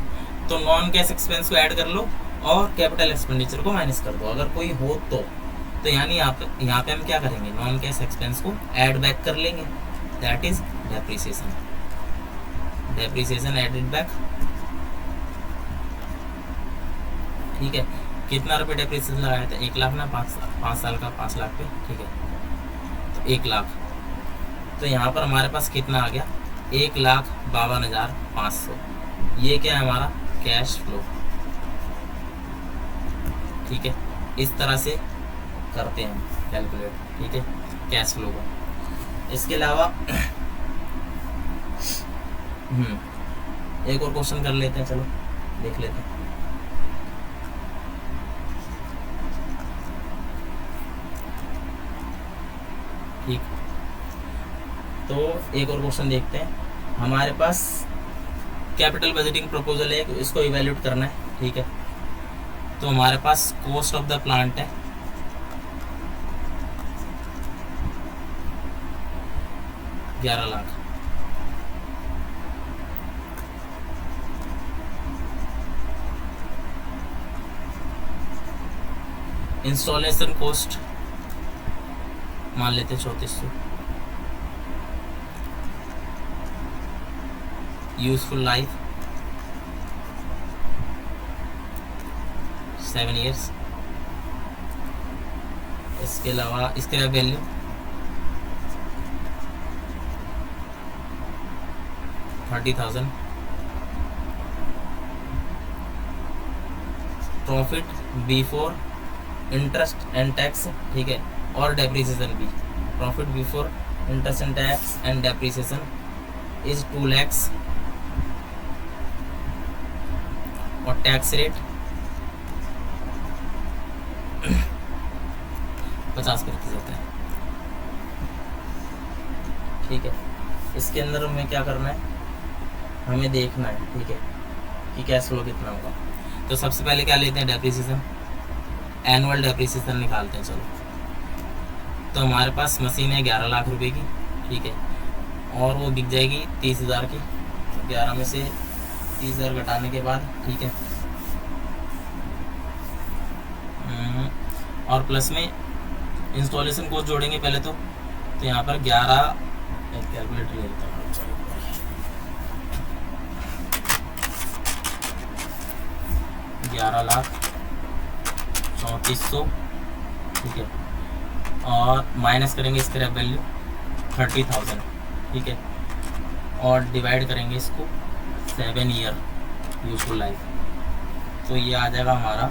तो नॉन कैश एक्सपेंस को ऐड कर लो और कैपिटल एक्सपेंडिचर को माइनस कर दो अगर कोई हो तो यानी यहाँ पे हम क्या करेंगे, नॉन कैश एक्सपेंस को ऐड बैक कर लेंगे, that is depreciation. Depreciation added back. ठीक है, कितना रुपए डेप्रिसिएशन लगाया था, 1 लाख ना, 5 साल का 5 लाख पे। ठीक है, तो 1 लाख, तो यहाँ पर हमारे पास कितना आ गया, 1,52,500। ये क्या है हमारा कैश फ्लो। ठीक है, इस तरह से करते हैं कैलकुलेट। ठीक है, कैश फ्लो को। इसके अलावा एक और क्वेश्चन कर लेते हैं, चलो देख लेते हैं। ठीक, तो एक और क्वेश्चन देखते हैं। हमारे पास कैपिटल बजटिंग प्रपोजल है, इसको इवैल्यूएट करना है। ठीक है, तो हमारे पास कॉस्ट ऑफ द प्लांट है 11 लाख। इंस्टॉलेशन कॉस्ट मान लेते 3400। Useful life 7 years. इसके अलावा इसका value 30,000। Profit before interest and tax, ठीक है, और डेप्रिसिएशन भी। Profit before interest and tax and depreciation is 2 lakhs और टैक्स रेट 50% है। ठीक है, इसके अंदर हमें क्या करना है, हमें देखना है, ठीक है, कि कैश फ्लो कितना होगा। तो सबसे पहले क्या लेते हैं, डेप्रिसिएशन, एनुअल डेप्रिसिएशन निकालते हैं। चलो, तो हमारे पास मशीन है 11 लाख रुपए की, ठीक है, और वो बिक जाएगी 30,000 की। 11 में से 30,000 घटाने के बाद, ठीक है, और प्लस में इंस्टॉलेशन कॉस्ट जोड़ेंगे पहले तो यहाँ पर 11, कैलकुलेटर ले लेता हूँ, 11,34,00, ठीक है, और माइनस करेंगे इसका वैल्यू 30,000, ठीक है, और डिवाइड करेंगे इसको 7 ईयर यूजफुल लाइफ। तो ये आ जाएगा हमारा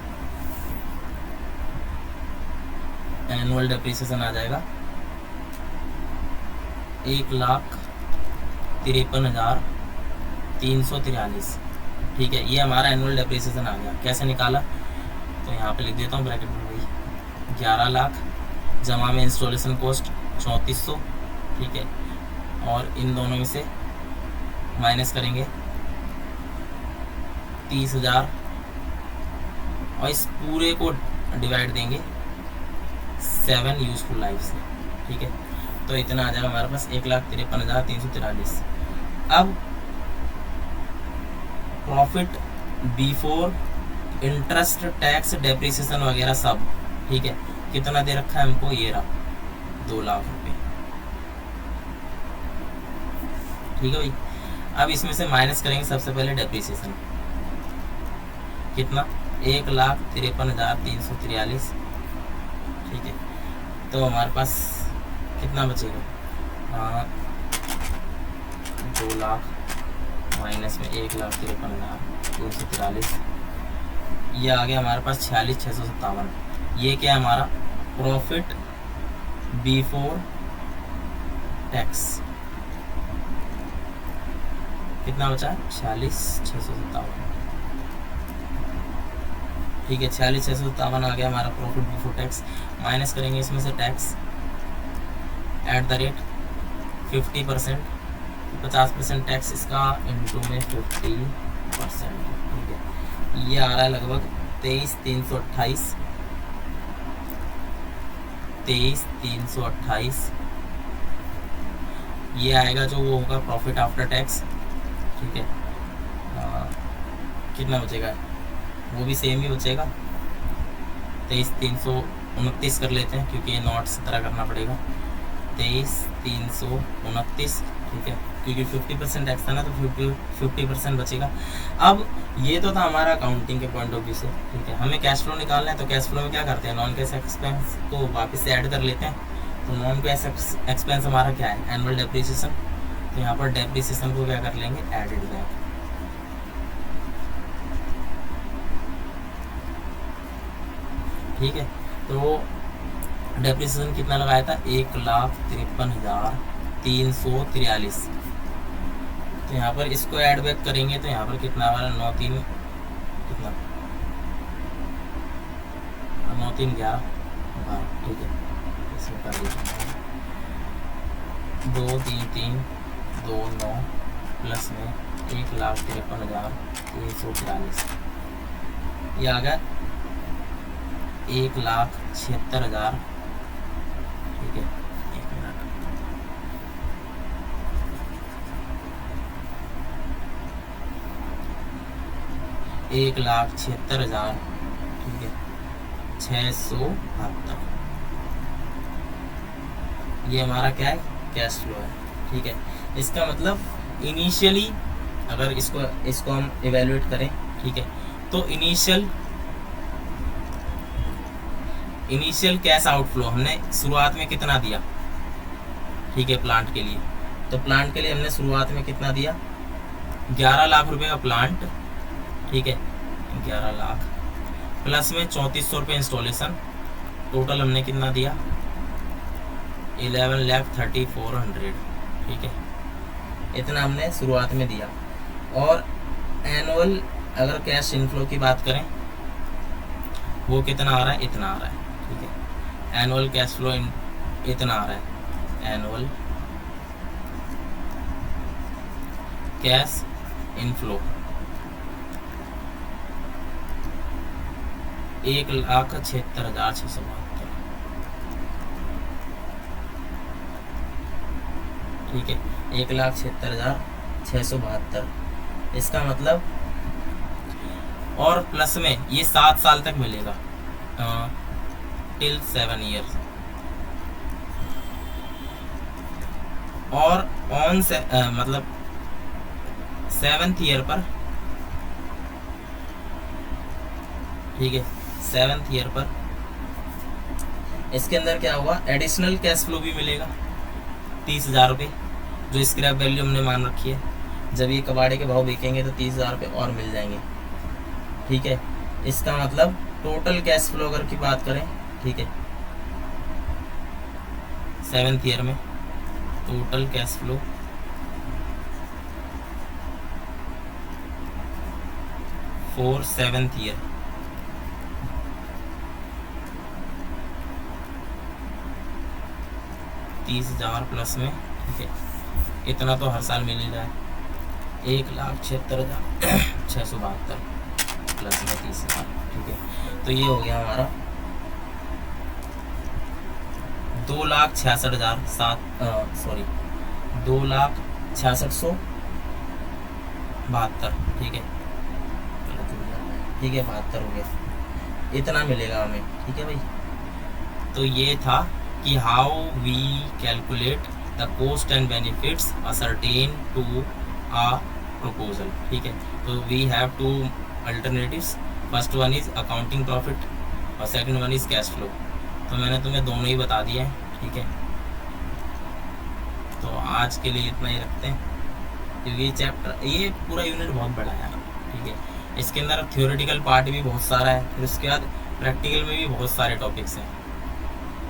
एनुअल डेप्रिसिएशन आ जाएगा 1,53,343, ठीक है। ये हमारा एनुअल डेप्रिसिएशन आ गया। कैसे निकाला, तो यहाँ पे लिख देता हूँ ब्रैकेट में, वही 11 लाख जमा में इंस्टॉलेशन कॉस्ट 3400, ठीक है, और इन दोनों में से माइनस करेंगे 30,000 और इस पूरे को डिवाइड देंगे 7 यूजफुल लाइफ से, ठीक है। तो इतना आ जाएगा हमारे पास 1,53,343। अब profit before interest tax depreciation वगैरह सब, ठीक है, कितना दे रखा है हमको, ये रहा 2 लाख रुपए, ठीक है भाई। अब इसमें से माइनस करेंगे सबसे पहले डेप्रिसिएशन, कितना, 1,53,343, ठीक है। तो हमारे पास कितना बचेगा, 2 लाख माइनस में 1,53,343, ये आ गया हमारे पास 46,657। ये क्या है हमारा प्रॉफिट बिफोर टैक्स, कितना बचा, 46,657, ठीक है। 46,657 आ गया हमारा प्रॉफिट बिफोर टैक्स। माइनस करेंगे इसमें से tax at the rate 50%, 50% tax इसका इंटू में 50%, ठीक है। ये आ रहा है लगभग 23,328, 23,328 ये आएगा जो वो होगा प्रॉफिट आफ्टर टैक्स, ठीक है। कितना बचेगा, वो भी सेम ही बचेगा, 23,329 कर लेते हैं क्योंकि ये नॉट से तरह करना पड़ेगा, 23,329, ठीक है, क्योंकि 50% टैक्स था ना, तो 50% बचेगा। अब ये तो था हमारा अकाउंटिंग के पॉइंट ऑफ व्यू से, ठीक है। हमें कैश फ्लो निकालना है, तो कैश फ्लो में क्या करते हैं, नॉन कैश एक्सपेंस को वापस से ऐड कर लेते हैं। तो नॉन कैश एक्सपेंस हमारा क्या है, एनुअल डेप्रिसिएशन, तो यहाँ पर डेप्रिसिएशन को क्या कर लेंगे, एडेड बैक, ठीक है। तो डेप्रिसिएशन कितना लगाया था, 1,53,343, तो यहाँ पर इसको ऐड बैक करेंगे तो यहाँ पर कितना हमारा 9 3 कितना 9 3 11 12, ठीक है। इसमें कर दीजिए 2 3 3 2 9 प्लस में 1,53,343 ये आ गया 1,76,000, ठीक है। 1 मिनट 1,76,000, ठीक है, 672 ये हमारा क्या है, कैश फ्लो है, ठीक है। इसका मतलब इनिशियली अगर इसको हम इवेलुएट करें, ठीक है, तो इनिशियल कैश आउटफ्लो हमने शुरुआत में कितना दिया, ठीक है, प्लांट के लिए। तो प्लांट के लिए हमने शुरुआत में कितना दिया, 11 लाख रुपए का प्लांट, ठीक है, 11 लाख प्लस में 3400 रुपये इंस्टॉलेशन, टोटल हमने कितना दिया 11,34,00,000, ठीक है, इतना हमने शुरुआत में दिया। और एनुअल अगर कैश इनफ्लो की बात करें वो कितना आ रहा है, इतना आ रहा है, ठीक है। एनुअल कैश फ्लो इतना आ रहा है, एनुअल कैश इनफ्लो 1,76,672, ठीक है, 1,76,672। इसका मतलब और प्लस में ये 7 साल तक मिलेगा, टिल 7 ईयर्स। और ऑन से मतलब 7th ईयर पर, ठीक है, 7th ईयर पर इसके अंदर क्या हुआ, एडिशनल कैश फ्लो भी मिलेगा 30,000 रुपये, जो स्क्रैप वैल्यू हमने मान रखी है। जब ये कबाड़े के भाव बिकेंगे तो 30,000 रुपये और मिल जाएंगे, ठीक है। इसका मतलब टोटल कैश फ्लो अगर की बात करें, ठीक है, 7th ईयर में total cash flow for 7th year 30,000 plus में, ठीक है, इतना तो हर साल मिल ही रहा है, 1,76,672 प्लस में 30,000, ठीक है। तो ये हो गया हमारा 2,66,72, ठीक है, ठीक है, 72 हो गया, इतना मिलेगा हमें, ठीक है भाई। तो ये था कि how we calculate the cost and benefits ascertain to a proposal, ठीक है। तो we have two alternatives, first one is accounting profit और second one is cash flow. तो मैंने तुम्हें दोनों ही बता दिए हैं, ठीक है। तो आज के लिए इतना ही रखते हैं, क्योंकि ये चैप्टर, ये पूरा यूनिट बहुत बड़ा है, ठीक है। इसके अंदर थ्योरेटिकल पार्ट भी बहुत सारा है, फिर उसके बाद प्रैक्टिकल में भी बहुत सारे टॉपिक्स हैं।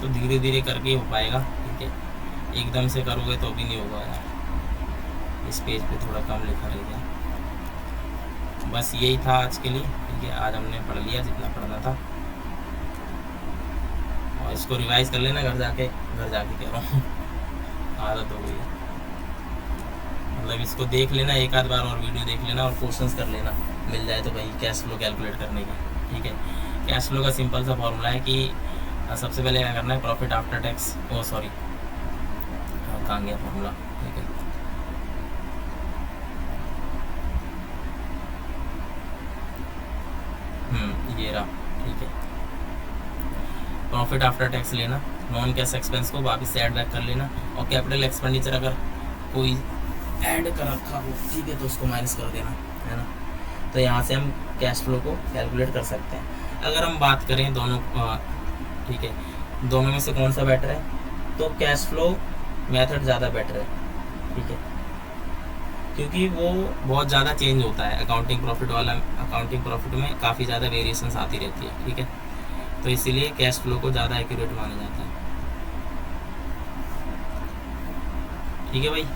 तो धीरे धीरे करके हो पाएगा, ठीक है। एकदम से करोगे तो भी नहीं होगा यार, इस पेज पे थोड़ा कम लिखा रह गया। बस यही था आज के लिए, ठीक है। आज हमने पढ़ लिया जितना पढ़ना था, और इसको रिवाइज कर लेना घर जाके कह रहा हूँ, आदत हो गई है। मतलब इसको देख लेना एक आध बार, और वीडियो देख लेना और क्वेश्चंस कर लेना, मिल जाए तो भाई कैश फ्लो कैलकुलेट करने के, ठीक है। कैश फ्लो का सिंपल सा फॉर्मूला है कि सबसे पहले क्या करना है, प्रॉफिट आफ्टर टैक्स, ओ सॉरी कहाँ गया फॉर्मूला, ठीक है। ये रहा, ठीक है। प्रॉफिट आफ्टर टैक्स लेना, नॉन कैश एक्सपेंस को वापस से ऐड बैक कर लेना, और कैपिटल एक्सपेंडिचर अगर कोई ऐड कर रखा हो, ठीक है, तो उसको माइनस कर देना, है ना। तो यहाँ से हम कैश फ्लो को कैलकुलेट कर सकते हैं। अगर हम बात करें दोनों, ठीक है, दोनों में से कौन सा बेटर है, तो कैश फ्लो मेथड ज़्यादा बेटर है, ठीक है, क्योंकि वो बहुत ज़्यादा चेंज होता है। अकाउंटिंग प्रॉफिट में काफ़ी ज़्यादा वेरिएशंस आती रहती है, ठीक है। तो इसीलिए कैश फ्लो को ज़्यादा एक्यूरेट माना जाता है, ठीक है भाई।